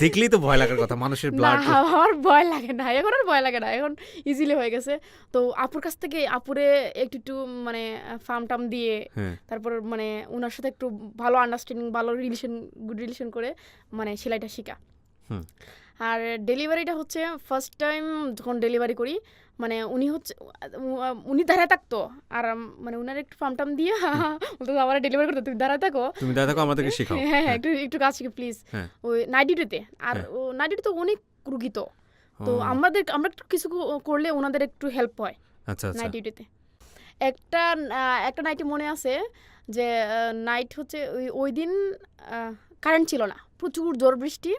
দেখলেই তো ভয় লাগার কথা, মানুষের ব্লাড। আমার ভয় লাগে না এখন, আর ভয় লাগে না এখন, ইজিলি হয়ে গেছে। তো আপুর কাছ থেকে আপুরে একটু মানে ফার্ম দিয়ে, তারপর মানে ওনার সাথে একটু ভালো আন্ডারস্ট্যান্ডিং, ভালো গুড রিলেশন করে মানে সেলাইটা শিখা। আর ডেলিভারিটা হচ্ছে ফার্স্ট টাইম যখন ডেলিভারি করি, মানে উনি দাঁড়ায় থাকতো, আর মানে উনার একটু ফার্ম দিয়ে আমার ডেলিভারি করতে, তুমি দাঁড়ায় থাকো আমাদেরকে শেখাও। হ্যাঁ, একটু কাজ শিখে প্লিজ, ওই নাইট ডিউটিতে। আর নাইট ডিউটি তো অনেক রুগী, তো আমরা কিছু করলে ওনাদের একটু হেল্প হয় নাইট ডিউটিতে। একটা একটা নাইটে মনে আছে যে নাইট হচ্ছে ওই দিন কারেন্ট ছিল না, প্রচুর জোর বৃষ্টি।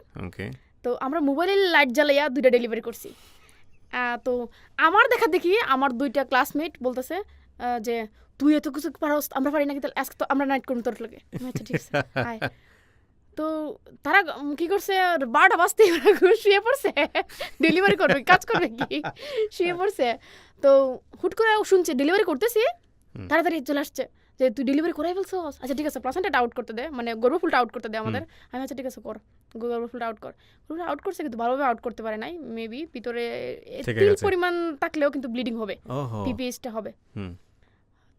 তো আমরা মোবাইলের লাইট জ্বালাইয়া 2টা ডেলিভারি করছি। তো আমার দেখা দেখি আমার 2টা ক্লাসমেট বলতেছে যে তুই এত কিছু পারস, আমরা পারি নাকি, তাহলে আজকে তো আমরা নাইট করুন তোর লোকে। আচ্ছা ঠিক আছে হাই। তো তারা কি করছে, 12টা বাজতে শুয়ে পড়ছে, ডেলিভারি করবে, কাজ করবে কি, শুয়ে পড়ছে। তো হুট করে শুনছে ডেলিভারি করতেছি, তাড়াতাড়ি চলে আসছে যে তুই ডেলিভারি করাই ফেলছস, আচ্ছা ঠিক আছে প্লাসেন্টাটা আউট করতে দে, মানে গর্ভফুলটা আউট করতে দে আমাদের। আমি আচ্ছা ঠিক আছে কর, গর্ভফুলটা আউট কর। গর্ভফুল আউট করছে কিন্তু ভালোভাবে আউট করতে পারে নাই, মেবি ভিতরে তিল পরিমাণ থাকলেও কিন্তু ব্লিডিং হবে, পিপিএসটা হবে।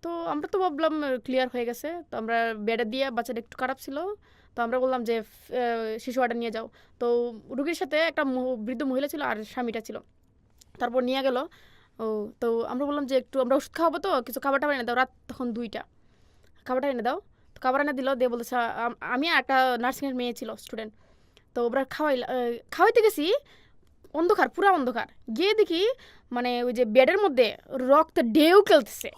তো আমরা তো ভাবলাম ক্লিয়ার হয়ে গেছে, তো আমরা বেডে দিয়ে, বাচ্চাটা একটু খারাপ ছিল, তো আমরা বললাম যে শিশু ওয়ার্ডে নিয়ে যাও। তো রুগীর সাথে একটা বৃদ্ধ মহিলা ছিল আর স্বামীটা ছিল, তারপর নিয়ে গেল। তো আমরা বললাম যে একটু আমরা ওষুধ খাওয়াবো, তো কিছু খাবারটা এনে দাও, রাত তখন 2টা, খাবারটা এনে দাও। তো খাবার এনে দিল, দিয়ে বলতেছে আমি একটা নার্সিংয়ের মেয়ে ছিল স্টুডেন্ট, তো ওরা খাওয়াইতে গেছি, অন্ধকার, পুরা অন্ধকার, গিয়ে দেখি মানে ওই যে বেডের মধ্যে রক্ত ঢেউ খেলতেছে,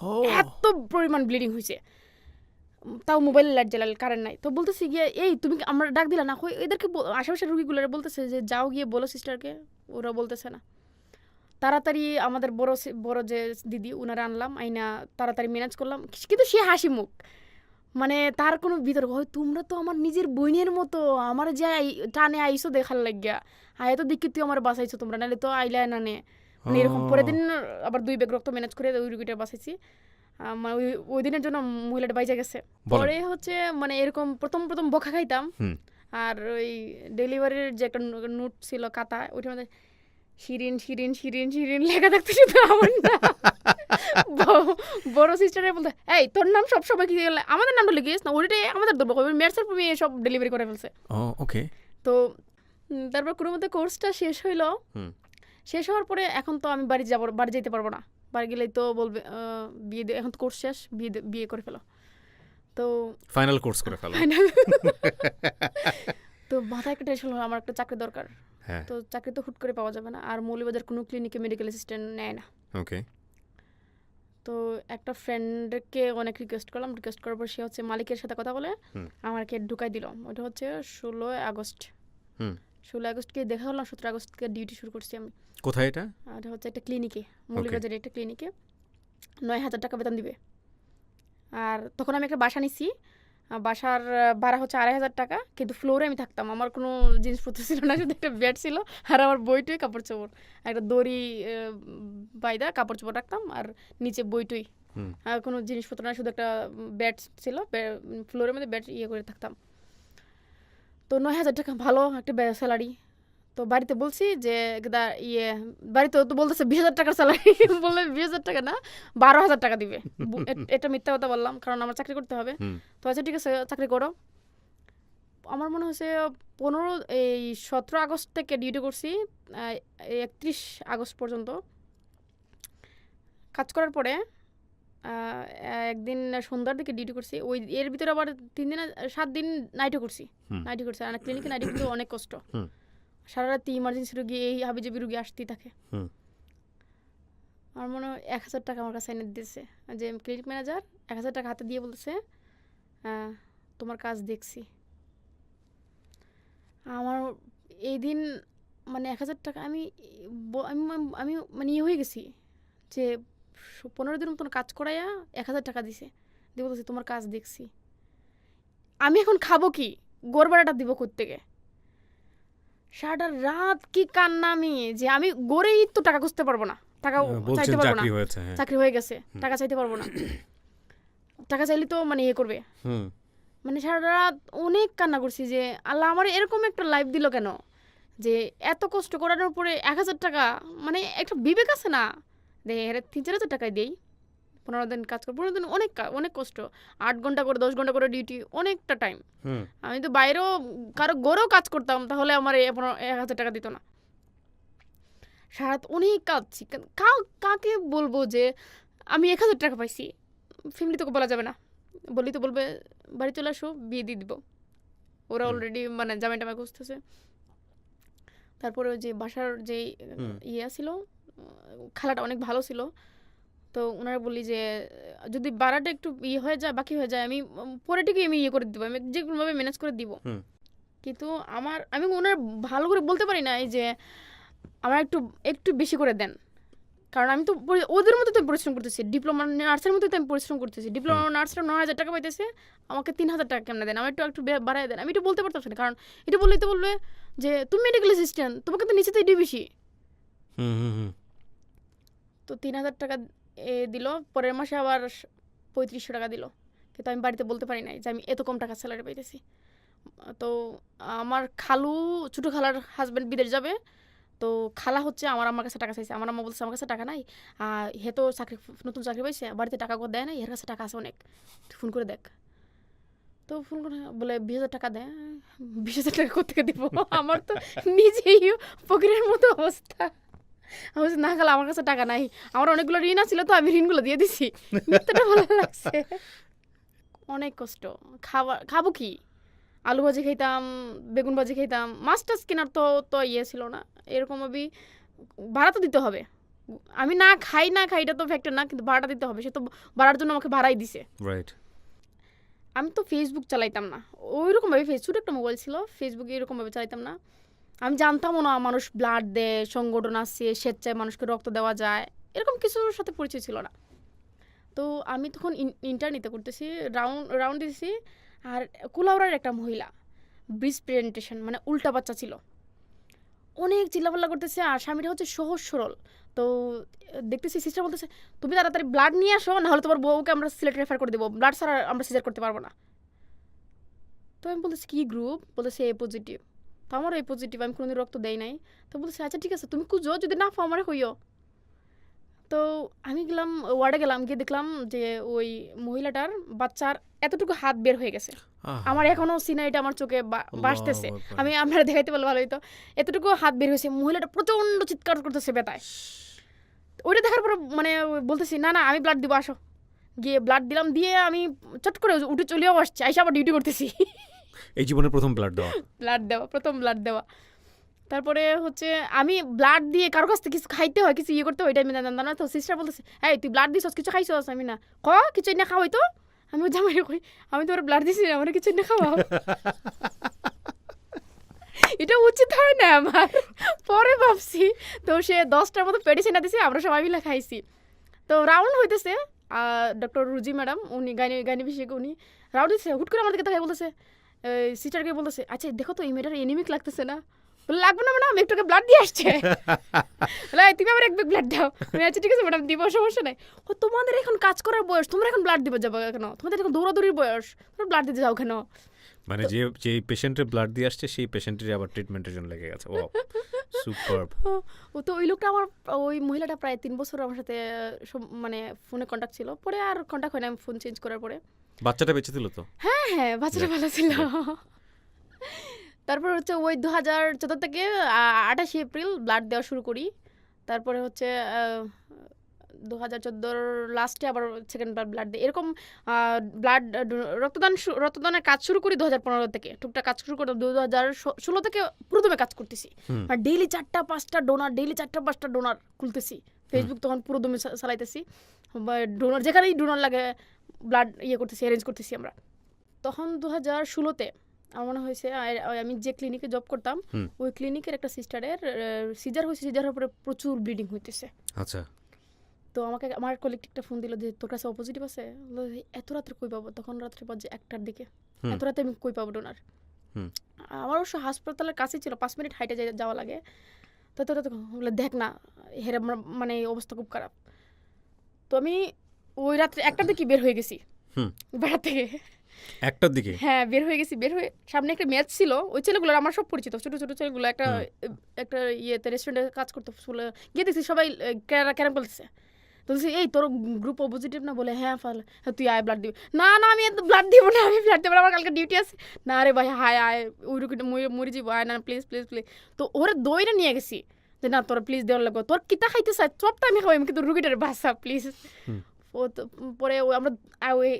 এত পরিমাণ ব্লিডিং হয়েছে, তাও মোবাইল লাইট জ্বালাল, কারেন্ট নাই। তো বলতেছি গিয়ে এই তুমি আমরা ডাক দিলা না, এদেরকে আশেপাশের রুগীগুলো বলতেছে যে যাও গিয়ে বলো সিস্টারকে, ওরা বলতেছে না। তাড়াতাড়ি আমাদের বড় যে দিদি ওনারা আনলাম, আইনা তাড়াতাড়ি ম্যানেজ করলাম, কিন্তু সে হাসি মুখ, মানে তার কোনো ভিতর হয় তোমরা তো আমার নিজের বোনের মতো, আমার যে টানে আইসো দেখার লাগিয়া, আয় তো দেখি তুই আমার বাঁচাইছো তোমরা, নাহলে তো আইলা না নে, মানে এরকম। পরের দিন আবার 2 ব্যাগ রক্ত ম্যানেজ করে ওই রুগীটা বাঁচাইছি। ওই দিনের জন্য মহিলাটা বাইচা গেছে। পরে হচ্ছে মানে এরকম প্রথম বকা খাইতাম, আর ওই ডেলিভারির যে একটা নোট ছিল খাতা, ওইটার মধ্যে শিরিন শিরিন শিরিন শিরিন লেখা থাকতো শুধু আমার না। বড় সিস্টারে বলতে এই তোর নাম সব সময় কি আমাদের নামটা লিখিস না, ওইটাই আমাদের ধরবো, মেয়ের মেয়ে সব ডেলিভারি করে ফেলছে। ওকে। তো তারপর কোনো মধ্যে কোর্সটা শেষ হইলো, শেষ হওয়ার পরে এখন তো আমি বাড়ি যেতে পারবো না, বাড়ি গেলেই তো বলবে বিয়ে এখন তো কোর্স শেষ, বিয়ে করে ফেলো, তো ফাইনাল কোর্স করে ফেলো। তো মাথায় একটা টেনশন হলো, আমার একটা চাকরি দরকার। তো চাকরি তো হুট করে পাওয়া যাবে না, আর মৌলভীবাজার কোনো ক্লিনিকে মেডিকেল অ্যাসিস্ট্যান্ট নেয় না। ওকে। তো একটা ফ্রেন্ডকে অনেক রিকোয়েস্ট করার পর সে হচ্ছে মালিকের সাথে কথা বলে আমাকে ঢুকাই দিল। ওটা হচ্ছে 16 আগস্ট। 16 আগস্টকে দেখা হলো, 17 আগস্টকে ডিউটি শুরু করছি আমি। কোথায় এটা? এটা হচ্ছে একটা ক্লিনিকে, মৌলভীবাজারের একটা ক্লিনিকে, 9,000 টাকা বেতন দিবে। আর তখন আমি একটা বাসা নিছি, বাসার ভাড়া হচ্ছে 2,500 টাকা, কিন্তু ফ্লোরে আমি থাকতাম, আমার কোনো জিনিসপত্র ছিল না, শুধু একটা বেড ছিল আর আমার বইটুই, কাপড় চোপড়, একটা দড়ি বাইদা কাপড় চোপড় রাখতাম, আর নিচে বইটুই, আর কোনো জিনিসপত্র না, শুধু একটা বেড ছিল, ফ্লোরের মধ্যে বেড করে থাকতাম। তো 9,000 টাকা ভালো একটা স্যালারি। তো বাড়িতে বলছি যে বাড়িতে তো বলতেছে 20,000 টাকার স্যালারি, বললে 20,000 টাকা না 12,000 টাকা দিবে। এটা মিথ্যা কথা বললাম, কারণ আমার চাকরি করতে হবে। তো আচ্ছা ঠিক আছে চাকরি করো। আমার মনে হচ্ছে 17 আগস্ট থেকে ডিউটি করছি 31 আগস্ট পর্যন্ত কাজ করার পরে একদিন সন্ধ্যার দিকে ডিউটি করছি, ওই এর ভিতরে আবার 7 দিন নাইটও করছি। আর ক্লিনিকে নাইটে কিন্তু অনেক কষ্ট, সারা রাতি ইমার্জেন্সি রুগী, এই হাবিজাবি রুগী আসতেই থাকে। আমার মনে হয় 1,000 টাকা আমার কাছে এনে দিয়েছে, যে ক্লিনিক ম্যানেজার 1,000 টাকা হাতে দিয়ে বলতেছে তোমার কাজ দেখছি। আমার এই দিন মানে 1,000 টাকা আমি মানে হয়ে গেছি যে 15 দিন মতন কাজ করাইয়া 1,000 টাকা দিছে, দিয়ে বলতেছে তোমার কাজ দেখছি। আমি এখন খাবো কি, গোরবাড়াটা দিব কোত্থেকে? সারাটা রাত কি কান্না আমি, যে আমি গড়েই তো টাকা খুঁজতে পারবো না, টাকা চাইতে পারবো না, চাকরি হয়ে গেছে, টাকা চাইতে পারবো না, টাকা চাইলে তো মানে করবে। মানে সারা রাত অনেক কান্না করছি যে আল্লাহ আমার এরকম একটা লাইফ দিল কেন, যে এত কষ্ট করানোর পরে 1,000 টাকা, মানে একটা বিবেক আছে না, 3-4 হাজার টাকায় দেই, 15 দিন কাজ করে, 15 দিন অনেক কষ্ট, 8 ঘন্টা করে 10 ঘন্টা করে ডিউটি, অনেকটা টাইম। আমি তো বাইরেও কারো গড়েও কাজ করতাম, তাহলে আমার 1,000 টাকা দিত না। সারা রাত অনেক কাঁদছি, কাকে বলবো যে আমি 1,000 টাকা পাইছি? ফ্যামিলি তোকে বলা যাবে না, বলি তো বলবে বাড়ি চলে আসো, বিয়ে দিয়ে দিব, ওরা অলরেডি মানে জামাই টামাই খুঁজতেছে। তারপরে যে বাসার যে ছিল, খালাটা অনেক ভালো ছিল, তো ওনারা বলি যে যদি ভাড়াটা একটু হয়ে যায়, বাকি হয়ে যায়, আমি পরে থেকে আমি করে দিব, আমি যে কোনোভাবে ম্যানেজ করে দিব। কিন্তু আমি ওনার ভালো করে বলতে পারি না যে আমার একটু একটু বেশি করে দেন, কারণ আমি তো ওদের মতো তো পরিশ্রম করতেছি, ডিপ্লোমা নার্সের মতো তো আমি পরিশ্রম করতেছি। ডিপ্লোমা নার্সরা 9,000 টাকা পাইতেছে, আমাকে 3,000 টাকা কেমন দেন, আমার একটু বাড়াই দেন। আমি এটা বলতে পারতাম না, কারণ এটা বললেই তো বলবে যে তুমি মেডিকেল অ্যাসিস্ট্যান্ট, তোমাকে তো নিচে তো এটাই বেশি। তো 3,000 টাকা দিল, পরের মাসে আবার 3500 টাকা দিল, কিন্তু আমি বাড়িতে বলতে পারি নাই যে আমি এত কম টাকা স্যালারি পাইতেছি। তো আমার ছোটো খালার হাজব্যান্ড বিদেশ যাবে, তো খালা হচ্ছে আমার কাছে টাকা চাইছে। আমার আম্মা বলছে আমার কাছে টাকা নাই, হে তো নতুন চাকরি পাইছে, বাড়িতে টাকা করে দেয় না, এর কাছে টাকা আছে অনেক, ফোন করে দেখ। তো ফোন করে বলে 20,000 টাকা দেয়। 20,000 টাকা কোথেকে দিব? আমার তো নিজেই ফকিরের মতো অবস্থা। আমি বলছি না খালা, আমার কাছে টাকা নাই, আমার অনেকগুলো ঋণ আছিল, তো আমি ঋণগুলো দিয়ে দিছি। মিথ্যাটা ভালো লাগছে। অনেক কষ্ট। খাবো কি? আলু ভাজি খাইতাম, বেগুন ভাজি খাইতাম, মাছ টাছ কেনার তো ছিল না। এরকম ভাড়া তো দিতে হবে। আমি না খাই এটা তো ফ্যাক্টর না, কিন্তু ভাড়াটা দিতে হবে। সে তো ভাড়ার জন্য আমাকে ভাড়াই দিছে। আমি তো ফেসবুক চালাইতাম না ওইরকমভাবে, ছোট একটা মোবাইল ছিল, ফেসবুকে এরকমভাবে চালাইতাম না। আমি জানতামও না মানুষ ব্লাড দেয়, সংগঠন আছে, স্বেচ্ছায় মানুষকে রক্ত দেওয়া যায়, এরকম কিছুর সাথে পরিচয় ছিল না। তো আমি তখন ইন্টারনেটে করতেছি, রাউন্ড দিতেছি, আর কুলাউড়ার একটা মহিলা ব্রিজ প্রেজেন্টেশন, মানে উল্টা বাচ্চা ছিল, অনেক চিল্লাপাল্লা করতেছে, আর স্বামীটা হচ্ছে সহজ সরল। তো দেখতেছি সিস্টার বলতেছে তুমি তাড়াতাড়ি ব্লাড নিয়ে আসো, নাহলে তোমার বউকে আমরা সিলেট রেফার করে দেবো, ব্লাড ছাড়া আমরা সিজার করতে পারবো না। তো আমি বলতেছি কি গ্রুপ? বলতেছে এ পজিটিভ। তো আমারও এ পজিটিভ, আমি কোনোদিন রক্ত দেই নাই। তো বলতেছে আচ্ছা ঠিক আছে, তুমি খুঁজো, যদি না পাও আমার হইও। তো আমি গেলাম ওয়ার্ডে, গিয়ে দেখলাম যে ওই মহিলাটার বাচ্চার এতটুকু হাত বের হয়ে গেছে। আমার এখনো সিনারিটা আমার চোখে ভাসতেছে, আমি আপনারা দেখাইতে পারলে ভালো হইতো। এতটুকু হাত বের হয়েছে, মহিলাটা প্রচন্ড চিৎকার করতেছে ব্যথায়। ওইটা দেখার পর মানে বলতেছি না আমি ব্লাড দিব, আসো। গিয়ে ব্লাড দিলাম, দিয়ে আমি চট করে উঠে চলেও আসছি, আইসা আবার ডিউটি করতেছি। এই জীবনের প্রথম প্রথম ব্লাড দেওয়া। তারপরে হচ্ছে আমি ব্লাড দিয়ে কারো কাছ থেকে কিছু খাইতে হয়, কিছু করতে হয়, এটা আমি জানতাম না। তো সিস্টার বলতেছে এই তুই ব্লাড দিস, কিছু খাইছস? আমি না কিছু না খাওয়াই তো। আমি জামাই কই আমি তো ব্লাড দিছি, আমার কিছু না খাওয়াও। এটা উচিত হয় না আমার, পরে ভাবছি। তো সে 10টার মতো মেডিসিন দিছে, আমরা সবাই মিলে খাইছি। তো রাউন্ড হইতেছে, ডক্টর রুজি ম্যাডাম, উনি গাইনি বিশেষজ্ঞ, উনি রাউন্ড দিচ্ছে, হুট করে আমার দিকে তাকাই বলতেছে, সিস্টারকে বলতেছে আচ্ছা দেখো তো এই মেয়েটার এনিমিক লাগতেছে না? লাগবে না ম্যাডাম, একটুকে ব্লাড দিয়ে আসছে। তুমি আবার এক ব্লাড দাও। আচ্ছা ঠিক আছে ম্যাডাম, দিব, সমস্যা নাই। তোমাদের এখন কাজ করার বয়স, তোমরা এখন ব্লাড দিবে যাবো কেন? তোমাদের এখন দৌড়াদৌড়ির বয়স, তোমরা ব্লাড দিতে যাও কেন? মানে যে পেশেন্টের ব্লাড দিয়ে আসছে সেই পেশেন্টের আবার ট্রিটমেন্টের জন্য লেগে গেছে। ওয়াও, সুপারব। তো ওই লোকটা ওই মহিলাটা প্রায় 3 বছর আমার সাথে মানে ফোনে কন্ট্যাক্ট ছিল, পরে আর কন্ট্যাক্ট হয় না, আমি ফোন চেঞ্জ করার পরে। বাচ্চাটা বেঁচে ছিল তো? হ্যাঁ বাচ্চাটা ভালো ছিল। তারপর হচ্ছে ওই 2014 থেকে 28 এপ্রিল ব্লাড দেওয়া শুরু করি। তারপরে হচ্ছে 2014 লাস্টে আবার সেকেন্ড ব্লাড দিই। এরকম ব্লাড রক্তদানের কাজ শুরু করি 2015 থেকে, টুকটাক কাজ শুরু করি 2016 থেকে প্রথমে কাজ করতেছি। আর ডেইলি 4-5টা ডোনার খুলতেছি, ফেসবুক তখন পুরো দমে চালাইতেছি, ডোনার যেখানেই ডোনার লাগে ব্লাড করতেছি, অ্যারেঞ্জ করতেছি আমরা। তখন 2016-তে আমার মনে হয়েছে, আমি যে ক্লিনিকে জব করতাম ওই ক্লিনিকের একটা সিস্টারের সিজার হয়েছে, সিজারের পরে প্রচুর ব্লিডিং হইতেছে। আচ্ছা। তো আমাকে আমার কলিগ একটা ফোন দিল যে তোর কাছে পজিটিভ আছে। এত রাত্রে কই পাবো? তখন রাত্রে বাজে 1টার দিকে, এত রাতে আমি কই পাবো ডোনার? আমার অবশ্য হাসপাতালের কাছে ছিল, 5 মিনিট হাইটে যাওয়া লাগে। তো বলে দেখ না, হেরে মানে অবস্থা খুব খারাপ। তো আমি ওই রাত্রে 1টার দিকে বের হয়ে গেছি বেড়া থেকে। 1টার দিকে? হ্যাঁ বের হয়ে গেছি। বের হয়ে সামনে একটা ম্যাচ ছিল, ওই ছেলেগুলো আমার সব পরিচিত, ছোট ছোট ছেলেগুলো, একটা রেস্টুরেন্টে কাজ করতো। গিয়ে দেখছি সবাই ক্যারাম খেলতেছে। তো এই তোর গ্রুপ পজিটিভ না? বলে হ্যাঁ ফাল, তুই আয় ব্লাড দিবি। না আমি ব্লাড দিব না, আমি ব্লাড দেবো না, আমার কালকে ডিউটি আছে। না রে ভাই, আয় ওই রুগীটা মরে যাবো, আয় না প্লিজ প্লিজ প্লিজ। তো ওরা দইটা নিয়ে গেছি যে না তোরা প্লিজ দেওয়ার লাগবে, তোর কিতা খাইতে চাই সবটা আমি খাওয়াই, কিন্তু রুগীটার বাসা প্লিজ। পরে আমরা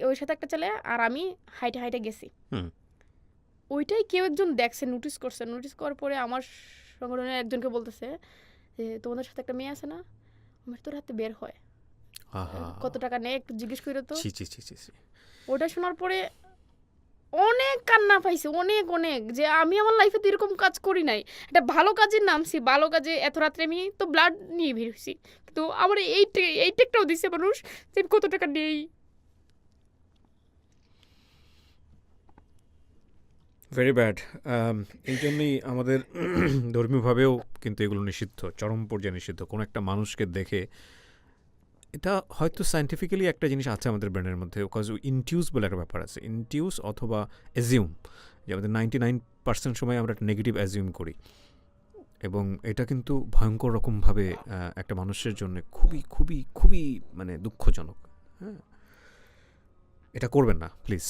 ওই সাথে একটা ছেলে আর আমি হাইটে গেছি। ওইটাই কেউ একজন দেখছে, নোটিস করার পরে আমার সংগঠনের একজনকে বলতেছে যে তোমাদের সাথে একটা মেয়ে আছে না, আমার তোর হাতে বের হয়। কত টাকা নেয় একটু জিজ্ঞেস করে তো। ছি ছি ছি ছি ছি। ওটা শোনার পরে অনেক কান্না পাইছে, অনেক অনেক, যে আমি আমার লাইফে তো এরকম কাজ করি নাই, একটা ভালো কাজের নামছি, ভালো কাজে এত রাত্রে আমি তো ব্লাড নিয়ে বের হয়েছি, কিন্তু আমার এই টেকটাও দিচ্ছে মানুষ যে আমি কত টাকা নেই। Very bad. এই জন্যই আমাদের ধর্মীয়ভাবেও কিন্তু এগুলো নিষিদ্ধ, চরম পর্যায়ে নিষিদ্ধ। কোনো একটা মানুষকে দেখে, এটা হয়তো সায়েন্টিফিক্যালি একটা জিনিস আছে আমাদের ব্রেনের মধ্যে, বিকজ ইনটিউস বলে একটা ব্যাপার আছে, ইনটিউস অথবা অ্যাজিউম, যে আমাদের 99% সময় আমরা একটা নেগেটিভ অ্যাজিউম করি, এবং এটা কিন্তু ভয়ঙ্কর রকমভাবে একটা মানুষের জন্য খুবই খুবই খুবই মানে দুঃখজনক। হ্যাঁ, এটা করবেন না প্লিজ।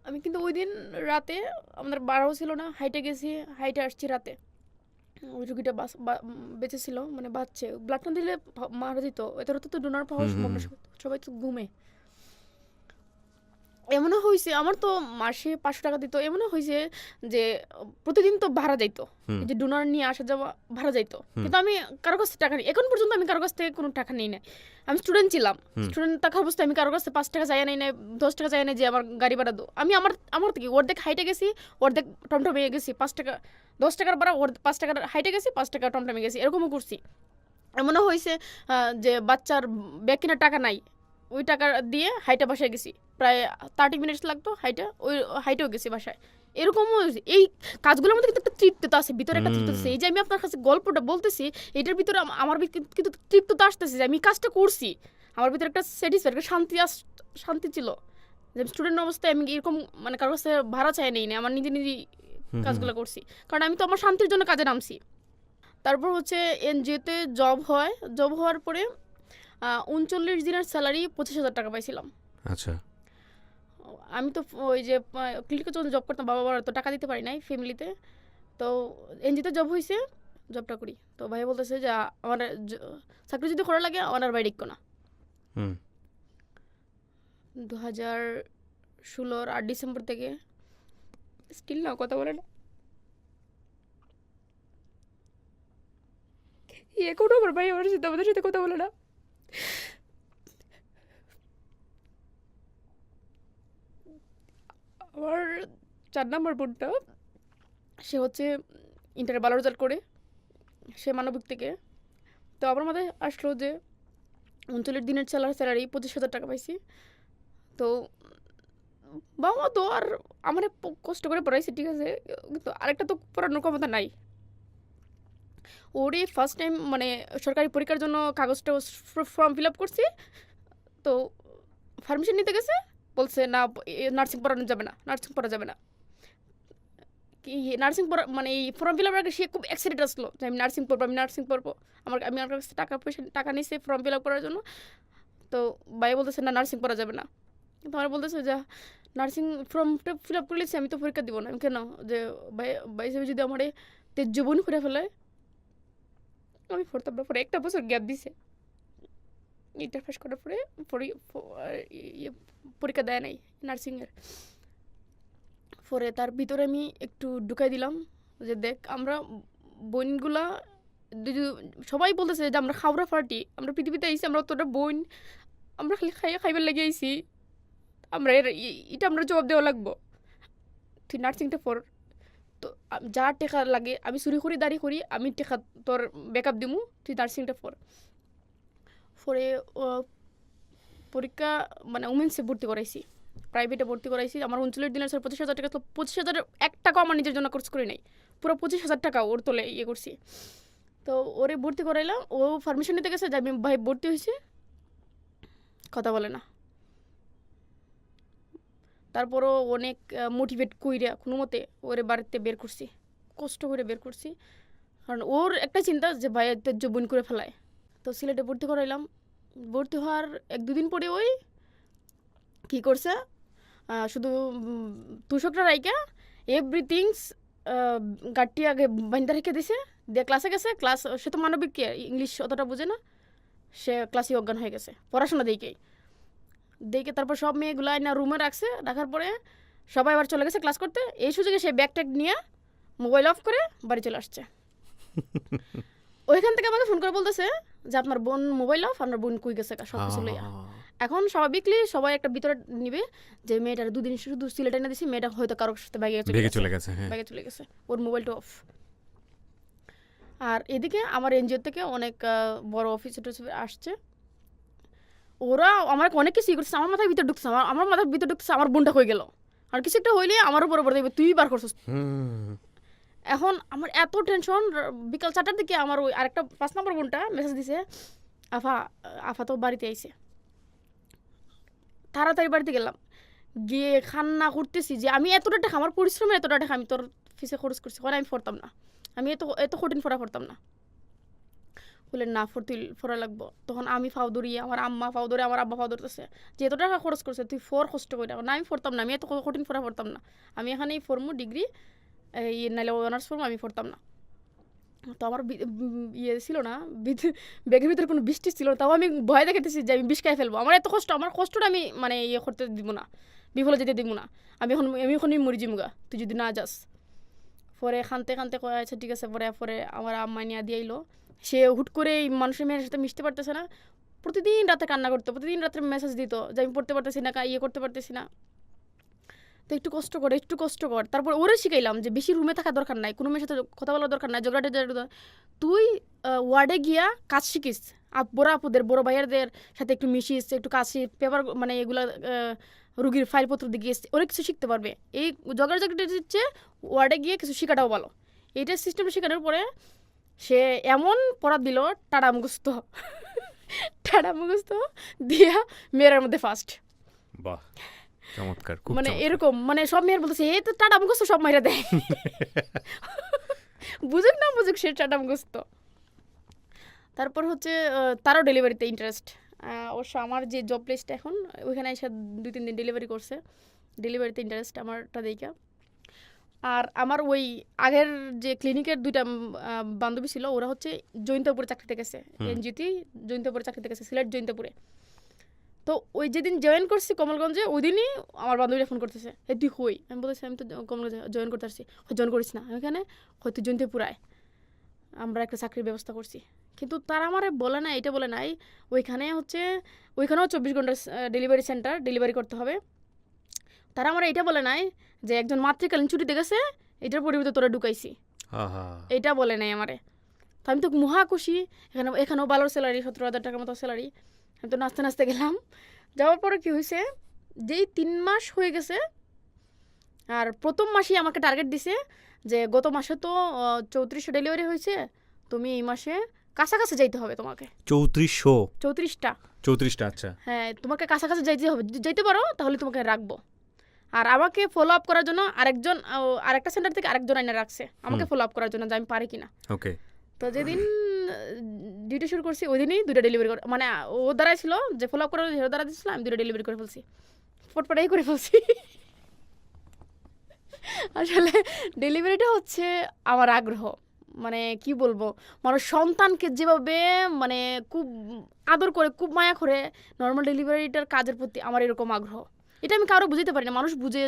আমি কিন্তু ওই দিন রাতে আমাদের বাড়াও ছিল না, হাইটে গেছি, হাইটে আসছি রাতে, ওই রুগীটা বেঁচে ছিল, মানে বাঁচছে, ব্লাড না দিলে মারা দিত, এত রাতে তো ডোনার পাওয়া সম্ভব না, সবাই তো ঘুমে। এমনও হয়েছে, আমার তো মাসে 500 টাকা দিত, এমনও হয়েছে যে প্রতিদিন তো ভাড়া যাইতো, এই যে ডোনার নিয়ে আসা যাওয়া ভাড়া যাইতো, কিন্তু আমি কারো কাছ থেকে টাকা নিই, এখন পর্যন্ত আমি কারো কাছ থেকে কোনো টাকা নিই না। আমি স্টুডেন্ট ছিলাম, স্টুডেন্ট থাকা অবস্থায় আমি কারো কাছ থেকে 5 টাকা চাই নাই, 10 টাকা চাই নাই যে আমার গাড়ি ভাড়া দো। আমি আমার থেকে অর্ধেক হাইটে গেছি, অর্ধেক টমটমে গেছি, 5 টাকা 10 টাকার ভাড়া, 5 টাকার হাইটে গেছি, 5 টাকা টমটমে গেছি, এরকমও করছি। এমনও হয়েছে যে বাচ্চার ব্যাগ কেনার টাকা নাই, ওই টাকা দিয়ে হাইটা বাসায় গেছি, প্রায় 30 মিনিটস লাগতো হাইটা, ওই হাইটেও গেছি বাসায়। এরকমও এই কাজগুলোর মধ্যে কিন্তু একটা তৃপ্ততা আছে, ভিতরে একটা তৃপ্ততা আছে। এই যে আমি আপনার কাছে গল্পটা বলতেছি, এটার ভিতরে আমার কিন্তু তৃপ্ততা আসতেছে যে আমি কাজটা করছি, আমার ভিতরে একটা স্যাটিসফাইড, একটা শান্তি ছিল যে স্টুডেন্ট অবস্থায় আমি এরকম মানে কারোর কাছে ভাড়া চাই নেই না, আমার নিজেই কাজগুলো করছি, কারণ আমি তো আমার শান্তির জন্য কাজে নামছি। তারপর হচ্ছে এনজিওতে জব হয়, জব হওয়ার পরে 39 দিনের স্যালারি 25,000 টাকা পাইছিলাম। আচ্ছা, আমি তো ওই যে ক্লিনিকে যখন জব করতাম, বাবা তো টাকা দিতে পারি নাই ফ্যামিলিতে, তো এনজিওতে জব হয়েছে, জবটা করি। তো ভাই বলতেছে যে আমার চাকরি যদি করা লাগে আমার আর বাইরে না। 2016 8 ডিসেম্বর থেকে স্টিল না কথা বলে না, এখনো আমার ভাই আমার সাথে আমাদের সাথে কথা বলে না। আমার 4 নম্বর বোনটা, সে হচ্ছে ইন্টারে ভালো রেজাল্ট করে, সে মানবিক থেকে। তো আমার মাথায় আসলো যে 39 দিনের স্যালারি 25,000 টাকা পাইছি, তো বাবা মা তো আর আমার কষ্ট করে পড়াইছে, ঠিক আছে, কিন্তু আরেকটা তো পড়ানোর ক্ষমতা নাই। ওরে ফার্স্ট টাইম মানে সরকারি পরীক্ষার জন্য কাগজটা ফর্ম ফিল আপ করছি, তো পারমিশন নিতে গেছে, বলছে না নার্সিং পড়ানো যাবে না, নার্সিং পড়া যাবে না। কি নার্সিং পড়া মানে এই ফর্ম ফিল আপ আগে সে খুব এক্সাইটেড আসলো যে আমি নার্সিং পড়বো, আমি নার্সিং পড়বো, আমি আমার কাছে টাকা নিয়েছি ফর্ম ফিল আপ করার জন্য। তো ভাই বলতেছে না নার্সিং পড়া যাবে না, তো আমার বলতেছে যে নার্সিং ফর্মটা ফিল আপ করলেছি, আমি তো পরীক্ষা দিব না। আমি কেন, যে ভাই হিসেবে যদি আমার তেজ জীবন করে ফেলে আমি পড়তাম না। পরে 1 বছর গ্যাপ দিছে, ইন্টার পাস করার পরে পরীক্ষা দেয় নাই নার্সিংয়ের। পরে তার ভিতরে আমি একটু ঢুকাই দিলাম যে দেখ আমরা বোনগুলা সবাই বলতেছে যে আমরা খাওয়া পার্টি, আমরা পৃথিবীতে আইসি, আমরা অতটা বোন, আমরা খালি খাইবার লেগে আইসি, আমরা এটা আমরা জবাব দেওয়া লাগবো, তুই নার্সিংটা পর, তো যা টেকা লাগে আমি চুরি করি দাঁড়ি করি, আমি টেকা তোর ব্যাকআপ দিমু, তুই নার্সিংটা পর। পরে পরীক্ষা মানে উমেন্সে ভর্তি করাইছি, প্রাইভেটে ভর্তি করাইছি। আমার 39 দিনের 25,000 টাকা, তো 25,000 1 টাকাও আমার নিজের জন্য খরচ করি নাই, পুরো 25,000 টাকা ওর তোলে ইয়ে করছি। তো ওরে ভর্তি করাইলাম, ও পারমিশন নিতে গেছে যে আমি ভাই ভর্তি হয়েছি, কথা বলে না। তারপরও অনেক মোটিভেট কইরা কোনো মতে ওরে বাড়িতে বের করছি, কষ্ট করে বের করছি, কারণ ওর একটা চিন্তা যে ভাই তেজ্য বোন করে ফেলায়। তো সিলেটে ভর্তি করাইলাম, ভর্তি হওয়ার 1-2 দিন পরে ওই কী করছে, শুধু তুষকটা রাইকা এভরিথিংস গাড়টি আগে বান্ধা রেখে দিছে, দিয়ে ক্লাসে গেছে, ক্লাস সে তো মানবিক ইংলিশ অতটা বোঝে না, সে ক্লাসে অজ্ঞান হয়ে গেছে পড়াশোনা দেখে তারপর সব মেয়েগুলো আইনা রুমে রাখছে, রাখার পরে সবাই আবার চলে গেছে ক্লাস করতে। এই সুযোগে সে ব্যাগ ট্যাগ নিয়ে মোবাইল অফ করে বাড়ি চলে আসছে। ওইখান থেকে আমাকে ফোন করে বলতেছে যে আপনার বোন মোবাইল অফ, আপনার বোন কই গেছে সব কিছু লইয়া। এখন স্বাভাবিকলি সবাই একটা ভিতরে নিবে যে মেয়েটার 2 দিন শুধু সিলেট এনে দিছি, মেয়েটা হয়তো কারোর সাথে ব্যাগে চলে গেছে, ওর মোবাইলটা অফ। আর এদিকে আমার এনজিও থেকে অনেক বড় অফিসার আসছে, ওরা আমার অনেক কিছু করছে, আমার মাথায় ভিতরে ঢুকছে, আমার মাথার ভিতরে ঢুকছে আমার বোনটা হয়ে গেল, আর কিছু একটা হইলে আমার উপর দেবে, তুই বার করছিস। এখন আমার এত টেনশন, বিকাল 4টার দিকে আমার ওই আরেকটা 5 নম্বর বোনটা মেসেজ দিছে, আফা তো বাড়িতে আইছে। তাড়াতাড়ি বাড়িতে গেলাম, গিয়ে খান্না করতেছি যে আমি এতটা টাকা, আমার পরিশ্রমের এতটা টাকা আমি তোর ফিসে খরচ করছি, ওখানে আমি পড়তাম না, আমি এত কঠিন পড়তাম না। বলে না ফোরা লাগবো। তখন আমি ফাও ধরি, আমার আম্মা ফাও ধরে, আমার আব্বা ফাও ধরতেছে যে এত টাকা খরচ করছে তুই কষ্ট করে না, আমি পড়তাম না, আমি এত কঠিন পড়তাম না, আমি এখানেই ফর্মু ডিগ্রি নাইলে অনার্স ফর্মু, আমি পড়তাম না। তো আমার ইয়ে ছিল না, ব্যাগের ভিতরে কোনো বৃষ্টি ছিল না, তাও আমি ভয় দেখাতেছি যে আমি বিষ খাই ফেলবো, আমার এত কষ্ট, আমার কষ্টটা আমি মানে ইয়ে করতে দিব না, বিফলে যেতে দিব না, আমি এখনই মরি জিমুগা তুই যদি না যাস। পরে খানতে কয়ে আচ্ছা ঠিক আছে। পরে আমার আম্মা নিয়ে দিয়ে আইলো, সে হুট করে এই মানুষের মেয়ের সাথে মিশতে পারতেছে না, প্রতিদিন রাতে কান্না করতো, প্রতিদিন রাতে মেসেজ দিত যে আমি পড়তে পারতেছি না, ইয়ে করতে পারতেছি না। তো একটু কষ্ট কর। তারপর ওরে শিখাইলাম যে বেশি রুমে থাকার দরকার নাই, কোনো মেয়ের সাথে কথা বলার দরকার নাই, ঝগড়া তুই ওয়ার্ডে গিয়া কাজ শিখিস, আপুদের বড় ভাইয়ারদের সাথে একটু মিশিস, একটু কাজ পেপার মানে এগুলা রুগীর ফাইলপত্র দিয়ে অনেক কিছু শিখতে পারবে। এই ঝগড়া দিচ্ছে ওয়ার্ডে গিয়ে কিছু শেখাটাও ভালো। এইটা সিস্টেমটা শেখানোর পরে সে এমন পড়া দিল, টাটা মুখস্থ দিয়া মেয়ের মধ্যে ফার্স্ট। বাহ, চমৎকার, মানে এরকম, মানে সব মেয়ের বলতেছে এ তো টাটা মুখস্থ সব মাইরা দেয়, বুঝুক না বুঝুক সে টাটা মুখস্থ। তারপর হচ্ছে তারও ডেলিভারিতে ইন্টারেস্ট, অবশ্য আমার যে জব প্লেসটা এখন ওইখানে এসে 2-3 দিন ডেলিভারি করছে, ডেলিভারিতে ইন্টারেস্ট আমারটা দেখা। আর আমার ওই আগের যে ক্লিনিকের 2টা বান্ধবী ছিল, ওরা হচ্ছে জৈন্তপুরে চাকরিতে গেছে, এনজিওতে জৈন্তপুরে চাকরিতে গেছে, সিলেট জৈন্তপুরে। তো ওই যেদিন জয়েন করছি কমলগঞ্জে, ওই দিনই আমার বান্ধবীরা ফোন করতেছে, এই তুই হই, আমি বলতেছি আমি তো কমলগঞ্জে জয়েন করতে আসছি, জয়েন করিস না ওইখানে, হয়তো জৈন্তপুরায় আমরা একটা চাকরির ব্যবস্থা করছি। কিন্তু তারা আমার বলে না, এটা বলে নাই ওইখানেও 24 ঘন্টার ডেলিভারি সেন্টার, ডেলিভারি করতে হবে। তারা আমার এটা বলে নাই যে একজন মাতৃকালীন ছুটিতে গেছে, এটার পরিবর্তে তোরা ঢুকাইছি, এটা বলে নাই আমারে। তো আমি তো মহা খুশি, এখানেও ভালো স্যালারি, 17,000 টাকার মতো স্যালারি। আমি তো নাচতে গেলাম। যাওয়ার পরে কি হয়েছে, যেই 3 মাস হয়ে গেছে, আর প্রথম মাসেই আমাকে টার্গেট দিছে যে গত মাসে তো 3400 ডেলিভারি হয়েছে, তুমি এই মাসে কাছাকাছি যাইতে হবে তোমাকে। 34টা? আচ্ছা, হ্যাঁ, তোমাকে কাছাকাছি যাইতে পারো, তাহলে তোমাকে রাখবো। আর আমাকে ফলো আপ করার জন্য আরেকটা সেন্টার থেকে আরেকজন আইনা রাখছে আমাকে ফলো আপ করার জন্য, যে আমি পারি কিনা। ওকে। তো যেদিন ডিউটি শুরু করছি ওই দিনই 2টা ডেলিভারি মানে ও দ্বারাই ছিল যে ফলো আপ করার, হিরো দ্বারা দিচ্ছিল, আমি 2টা ডেলিভারি করে ফেলছি, ফটফটাই করে ফেলছি। আসলে ডেলিভারিটা হচ্ছে আমার আগ্রহ, মানে কি বলবো, মানুষ সন্তানকে যেভাবে মানে খুব আদর করে, খুব মায়া করে, নর্মাল ডেলিভারিটার কাজের প্রতি আমার এরকম আগ্রহ। এটা আমি কারো বুঝতে পারি না, মানুষ বুঝে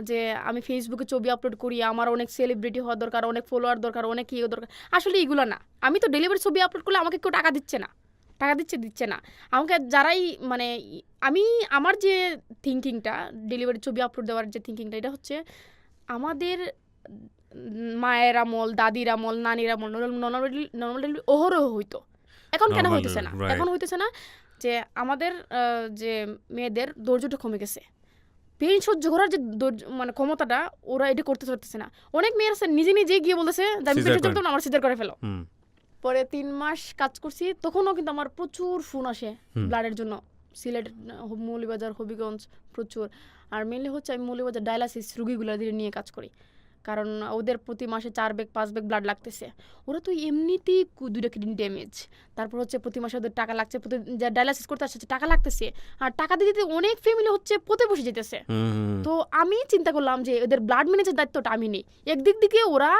যে আমি ফেসবুকে ছবি আপলোড করি, আমার অনেক সেলিব্রিটি হওয়ার দরকার, অনেক ফলোয়ার দরকার, অনেক ইয়ে দরকার। আসলে এগুলো না, আমি তো ডেলিভারি ছবি আপলোড করলে আমাকে কেউ টাকা দিচ্ছে না। আমাকে যারাই মানে আমার যে থিঙ্কিংটা, ডেলিভারি ছবি আপলোড দেওয়ার যে থিঙ্কিংটা, এটা হচ্ছে আমাদের মায়ের আমল, দাদির আমল, নানির আমল নর্মাল ডেলিভারি অহরহ হইতো, এখন কেন হইতেছে না? এখন হইতেছে না যে আমাদের যে মেয়েদের ধৈর্যটা কমে গেছে, পেইন সহ্য করার যে মানে ক্ষমতাটা, ওরা এটা করতে পারতেছে না। অনেক মেয়ের আছে নিজে গিয়ে বলতেছে যে আমি পেইন সহ্য আমার সিজার করে ফেলো। পরে 3 মাস কাজ করছি, তখনও কিন্তু আমার প্রচুর ফোন আসে ব্লাডের জন্য, সিলেট, মৌলভীবাজার, হবিগঞ্জ প্রচুর। আর মেনলি হচ্ছে আমি মৌলভীবাজার ডায়ালাসিস রুগীগুলো নিয়ে কাজ করি, কারণ ওদের প্রতি মাসে 4 ব্যাগ 5 ব্যাগ ব্লাড লাগতেছে। ওরা তো এমনিতেই 2টা কিডনি ড্যামেজ, তারপর হচ্ছে প্রতি মাসে ওদের টাকা লাগছে, ডায়ালাসিস করতে আসছে টাকা লাগতেছে, আর টাকা দিতে অনেক ফ্যামিলি হচ্ছে পথে বসে যেতেছে। তো আমি চিন্তা করলাম যে ওদের ব্লাড ম্যানেজের দায়িত্বটা আমি নেই, একদিক দিকে ওরা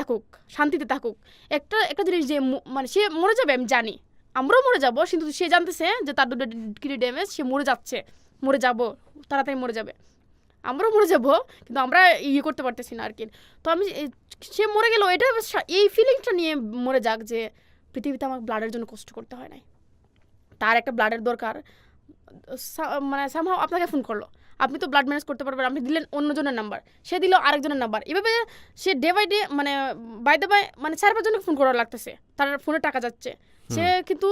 থাকুক, শান্তিতে থাকুক। একটা জিনিস যে মানে সে মরে যাবে আমি জানি, আমরাও মরে যাবো, কিন্তু সে জানতেছে যে তার 2টা কিডনি ড্যামেজ, সে মরে যাবো, তাড়াতাড়ি মরে যাবে, আমরাও মরে যাবো, কিন্তু আমরা করতে পারতেছি না আর কি। তো আমি সে মরে গেল, এটা এই ফিলিংসটা নিয়ে মরে যাক, যে পৃথিবীতে আমার ব্লাডের জন্য কষ্ট করতে হয় নাই। তার একটা ব্লাডের দরকার, মানে সামহাও আপনাকে ফোন করলো, আপনি তো ব্লাড ম্যানেজ করতে পারবেন, আপনি দিলেন অন্যজনের নাম্বার, সে দিল আরেকজনের নাম্বার, এভাবে সে ডে বাই ডে মানে বাই দ্য বাই মানে 4-5 জনকে ফোন করা লাগতেছে, তার ফোনে টাকা যাচ্ছে, সে কিন্তু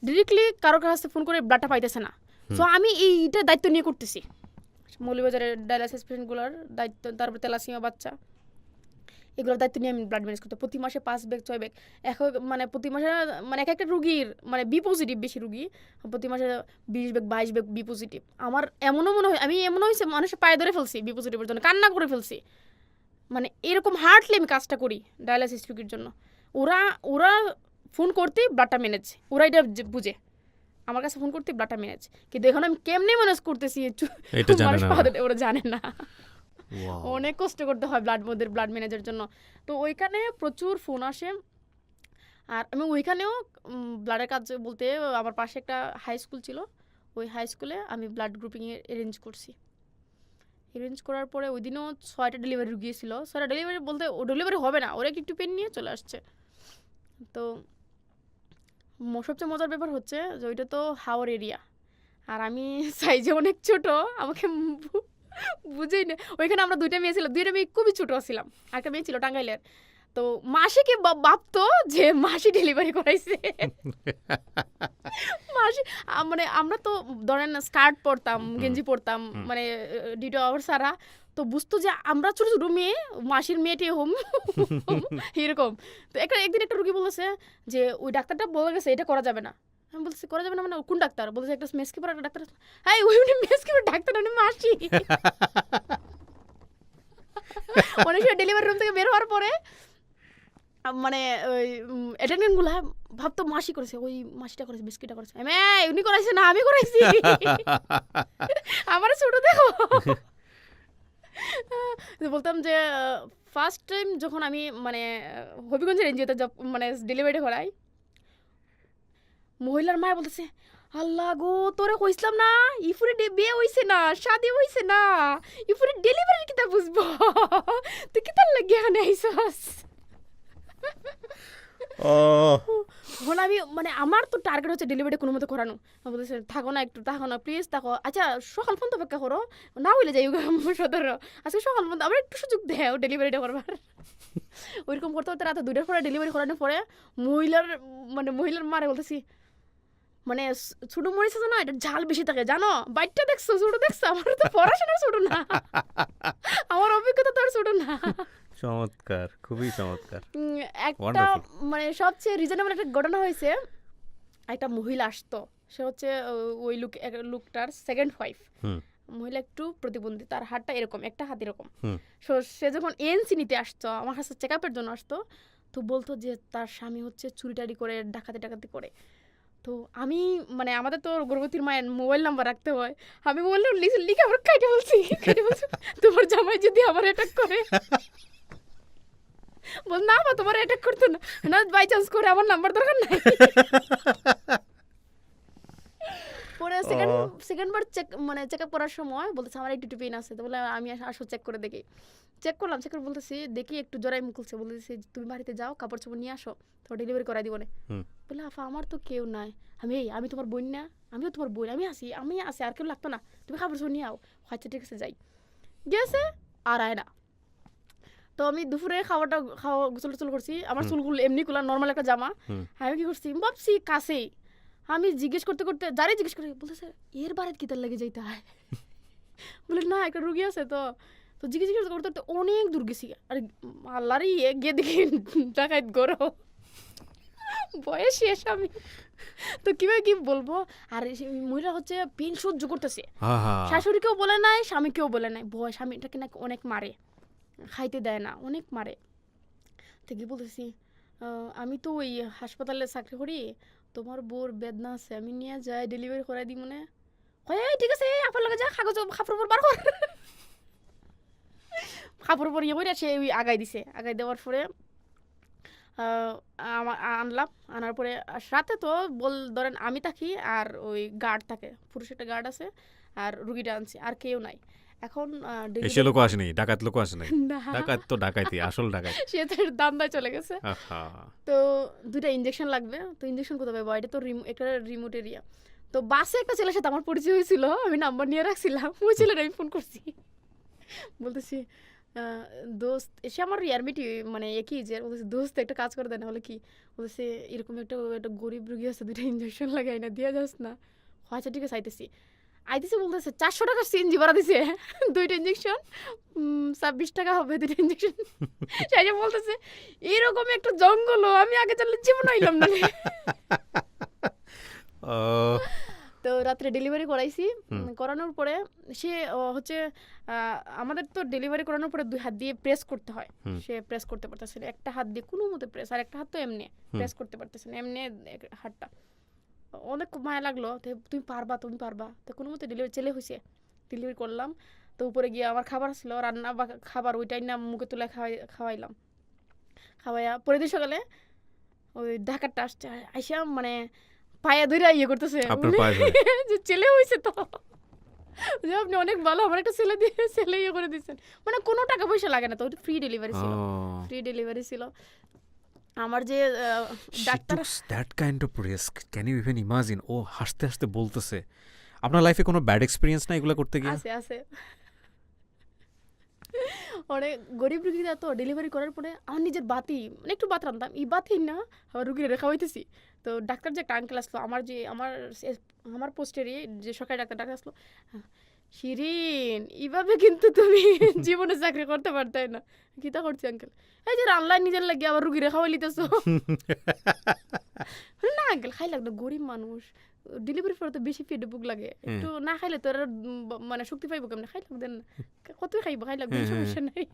ডিরেক্টলি কারোর কাছে ফোন করে ব্লাডটা পাইতেছে না। সো আমি এইটা দায়িত্ব নিয়ে করতেছি, মৌলভীবাজারের ডায়ালাইসিস পেশেন্টগুলোর দায়িত্ব, তারপর তেলাসিমা বাচ্চা, এগুলোর দায়িত্ব নিয়ে আমি ব্লাড ম্যানেজ করতে প্রতি মাসে 5 ব্যাগ 6 ব্যাগ মানে প্রতি মাসে মানে এক একটা রুগীর মানে বি পজিটিভ বেশি রুগী, প্রতি মাসে 20 ব্যাগ 22 ব্যাগ বি পজিটিভ। আমার এমনও মনে হয়, আমি এমনও হয়েছে মানুষের পায়ে ধরে ফেলছি বি পজিটিভের জন্য, কান্না করে ফেলছি, মানে এরকম হার্টলি আমি কাজটা করি ডায়ালাইসিস রুগীর জন্য। ওরা ওরা ফোন করতে ব্লাডটা ম্যানেজ, ওরা এটা বুঝে আমার কাছে ফোন করতে ব্লাডটা ম্যানেজ, কিন্তু এখন আমি কেমনে ম্যানেজ করতেছি ওরা জানে না। অনেক কষ্ট করতে হয় ব্লাড ম্যানেজের জন্য। তো ওইখানে প্রচুর ফোন আসে, আর আমি ওইখানেও ব্লাডের কাজ বলতে আমার পাশে একটা হাই স্কুল ছিল, ওই হাই স্কুলে আমি ব্লাড গ্রুপিং অ্যারেঞ্জ করছি। অ্যারেঞ্জ করার পরে ওই দিনও 6টা ডেলিভারি রুগী ছিল। 6টা ডেলিভারি বলতে ও ডেলিভারি হবে না, ওরা একটু পেন নিয়ে চলে আসছে। তো সবচেয়ে মজার ব্যাপার হচ্ছে যে ওইটা তো হাওর এরিয়া, আর আমি সাইজে অনেক ছোট, আমাকে বুঝেই না। ওইখানে আমরা 2টা মেয়ে ছিল, 2টা মেয়ে খুবই ছোট ছিলাম, একটা মেয়ে ছিল টাঙ্গাইলের। তো মাসিকে ভাবতো যে মাসি ডেলিভারি করাইছে। মাসি মানে আমরা তো ধরেন স্কার্ট পরতাম, গেঞ্জি পরতাম, মানে ডিউটি আওয়ার সারা, তো বুঝতো যে আমরা ছোট ছোট মেয়ে, মাসির মেয়েটি হোম এরকম। তো একদিন একটা রুগী বলেছে যে ওই ডাক্তারটা বলে গেছে এটা করা যাবে না। আমি বলছি করা যাবে না মানে কোন ডাক্তার? বলছে একটা মেসকিপার একটা ডাক্তার। হ্যাঁ ওই মেসকিপার ডাক্তার মানে মাসি। অনেক সময় ডেলিভারি রুম থেকে বের হওয়ার পরে মানে ওই অ্যাটেন্ডেন্টগুলো ভাবতো মাসি করেছে, ওই মাসিটা করেছে, বিস্কিটটা করেছে, উনি করাইছে না আমি করাইছি, আমার ছোট দেখো। বলতাম যে ফার্স্ট টাইম যখন আমি মানে হবিগঞ্জের এনজিওতে মানে ডেলিভারি করাই, মহিলার মায়া বলতেছে আল্লাহ গো তোরে কইছিলাম না ইফুরে বিয়ে হইছে না, শাদি হইছে না, ইফুরে ডেলিভারি কিতা বুঝবো, তুই কিতার লাগি এখানে আইছস। এখন আমি মানে আমার তো টার্গেট হচ্ছে ডেলিভারি কোনো মতো করানো। বলতেছে থাকো না একটু, থাকো না প্লিজ থাকো, আচ্ছা সকাল পর্যন্ত অপেক্ষা করো, না হইলে যাই সদর, আচ্ছা সকাল পর্যন্ত আমার একটু সুযোগ দেয় ডেলিভারিটা করবার। ওইরকম করতে করতে রাতে 2টার পরে ডেলিভারি করানোর পরে মহিলার মারে বলতেছি মানে ছোট মরিচ আছে না, এটা ঝাল বেশি থাকে জানো, বাইটটা দেখছো ছোট দেখছো, আমার তো পড়াশোনা ছোট না, আমার অভিজ্ঞতা তো আর ছোট না। চমৎকার, খুবই চমৎকার। একটা মানে সবচেয়ে রিজনেবল একটা ঘটনা হয়েছে, একটা মহিলা আসতো, সে হচ্ছে ওই লুকটার সেকেন্ড ওয়াইফ, মহিলা একটু প্রতিবন্ধী, তার হাতটা এরকম, একটা হাত এরকম। সে যখন এনসি নিতে আসতো আমার কাছে চেক আপের জন্য আসতো, তো বলতো যে তার স্বামী হচ্ছে চুরিটারি করে ডাকাতি করে। তো আমি মানে আমাদের তো গর্ভবতীর মায়ের মোবাইল নাম্বার রাখতে হয়, আমি মোবাইল লিখে আমার কাটে বলছি তোমার জামাই যদি আমার অ্যাটাক করে, বল না বা তোমার অ্যাটাক করতো না বাই চান্স করে আমার নাম্বার দরকার নাই। পরে সেকেন্ডবার চেক আপ করার সময় বলতেছে আমার একটু পেইন আছে, তো বলে আমি আসো চেক করে দেখি। চেক করলাম, চেক করে বলতেছি দেখি একটু জরাই মুখলছে, বলতেছি তুমি বাড়িতে যাও কাপড় চোপড় নিয়ে আসো, তোমার ডেলিভারি করাই দিব না। বলে আফা আমার তো কেউ নাই, আমি তোমার বোন না, আমিও তোমার বোন, আমি আসি আর কেউ লাগতো না, তুমি কাপড় চোপড় নিয়ে আও। আচ্ছা ঠিক আছে যাই, গেছে আর আয় না। তো আমি দুপুরে খাওয়া গোসল করছি, আমার চুলগুলো এমনি কুলা নর্মাল একটা জামা, আমি কি করছি ভাবছি কাছেই, আমি জিজ্ঞেস করতে যারাই জিজ্ঞেস করে বলতেছে এর বাড়িতে কিতার লেগে যাইতে হয়, বলে না একটা রুগী আছে, তো জিজ্ঞেস করতে অনেক দূর গেছি, আর আল্লাহরই গিয়ে দেখি ডাকাত গরো বয়স শেষ আমি, তো কিভাবে কি বলবো। আর মহিলা হচ্ছে পেন সহ্য করতেছে, শাশুড়িকেও বলে নাই স্বামীকেও বলে নাই, স্বামীটাকে নাকি অনেক মারে, খাইতে দেয় না, অনেক মারে। তো কি বলতেছি আমি তো ওই হাসপাতালে চাকরি করি, তোমার বোর বেদনা আছে, আমি নিয়ে যাই ডেলিভারি করাই দিই মনে হয়, ঠিক আছে আপনার লাগে যা কাগজ কাপড় বার কর, কাপড় পর ইয়ে করে সে ওই আগাই দিছে, আগাই দেওয়ার পরে আনলাম, আনার পরে রাতে তো ধরেন আমি থাকি আর ওই গার্ড থাকে, পুরুষ একটা গার্ড আছে আর রুগীটা আনছি, আর কেউ নাই। এখন এসে লোক আসে নাই, ডাকাত লোক আসে নাই। না, ডাকাত তো ডাকাইতি, আসল ডাকাত। সে তো দান্দায় চলে গেছে। আহা। তো 2টা ইনজেকশন লাগবে, তো ইনজেকশন কোথায় পাবো, এটা তো একটা রিমোট এরিয়া। তো বাসে একটা ছেলের সাথে আমার পরিচয় হয়েছিল, আমি নাম্বার নিয়ে রাখছিলাম, ওই ছেলের আমি ফোন করছি, বলতেছি দোস্ত, এসে আমার ইয়ারমিটি মানে একই যে, বলতেছি দোস্ত একটা কাজ করে দেয় না, হলে কি বলতেছে এরকম একটা গরিব রুগী আছে, 2টা ইনজেকশন লাগাই না, দিয়া যাস না। আচ্ছা ঠিক আছে আইতেছি। বলতেছে 400 টাকা সিএনজি ভাড়া দিছে 2টা ইনজেকশন, 26 টাকা হবে 2টা ইনজেকশন। সেই বলতেছে এরকম একটা জঙ্গল আমি আগে জানলে জীবন আইলাম না। তো রাত্রে ডেলিভারি করাইছি, করানোর পরে সে হচ্ছে আমাদের তো ডেলিভারি করানোর পরে 2 হাত দিয়ে প্রেস করতে হয়, সে প্রেস করতে পারতেছে না, একটা হাত দিয়ে কোনো মতে প্রেস, আর একটা হাত তো এমনি প্রেস করতে পারতেছে না, এমনি হাতটা। অনেক মায়া লাগলো, তুমি পারবা তো কোনো মতে ডেলিভারি চেলে হয়েছে, ডেলিভারি করলাম। তো উপরে গিয়ে আমার খাবার ছিল, রান্না বা খাবার ওইটাই না মুখে তুলে খাওয়াইলাম, খাওয়াইয়া পরের দিন সকালে ওই ডাকাতটা আসছে, আইসা মানে পায়ে ধরে ইয়ে করতেছে যে ছেলে হয়েছে, তো যে আপনি অনেক ভালো, আমার একটা ছেলে ইয়ে করে দিচ্ছেন, মানে কোনো টাকা পয়সা লাগে না, তো ওটা ফ্রি ডেলিভারি ছিল। আমার যে doctor, that kind of risk, can you even imagine? ও হাসতে হাসতে বলতেছে। আপনার লাইফে কোনো ব্যাড এক্সপেরিয়েন্স না এগুলো করতে গিয়ে? আছে অনেক গরিব রুগীরা তো ডেলিভারি করার পরে আমার নিজের বাতি, মানে একটু ভাত রান্তাম, এই বাতি না আমার রুগীরা রেখা হইতেছি। তো ডাক্তার যে একটা আঙ্কেল আসলো, আমার পোস্টেরই যে সরকারি ডাক্তার আসলো, শিরিন এইভাবে কিন্তু তুমি জীবনে চাকরি করতে পারতে না। কিতা করছি আঙ্কেল? এই যে রান্নায় নিজের লাগিয়ে আবার রুগী রেখা লিতেছো। না আঙ্কেল খাই লাগলো, গরিব মানুষ, ডেলিভারি পরে তো বেশি পেটে বুক লাগে, একটু না খাইলে তো মানে শক্তি পাইবো কেমন, খাই লাগবেন না, কতই খাইবো, খাই লাগবে, সমস্যা নাই।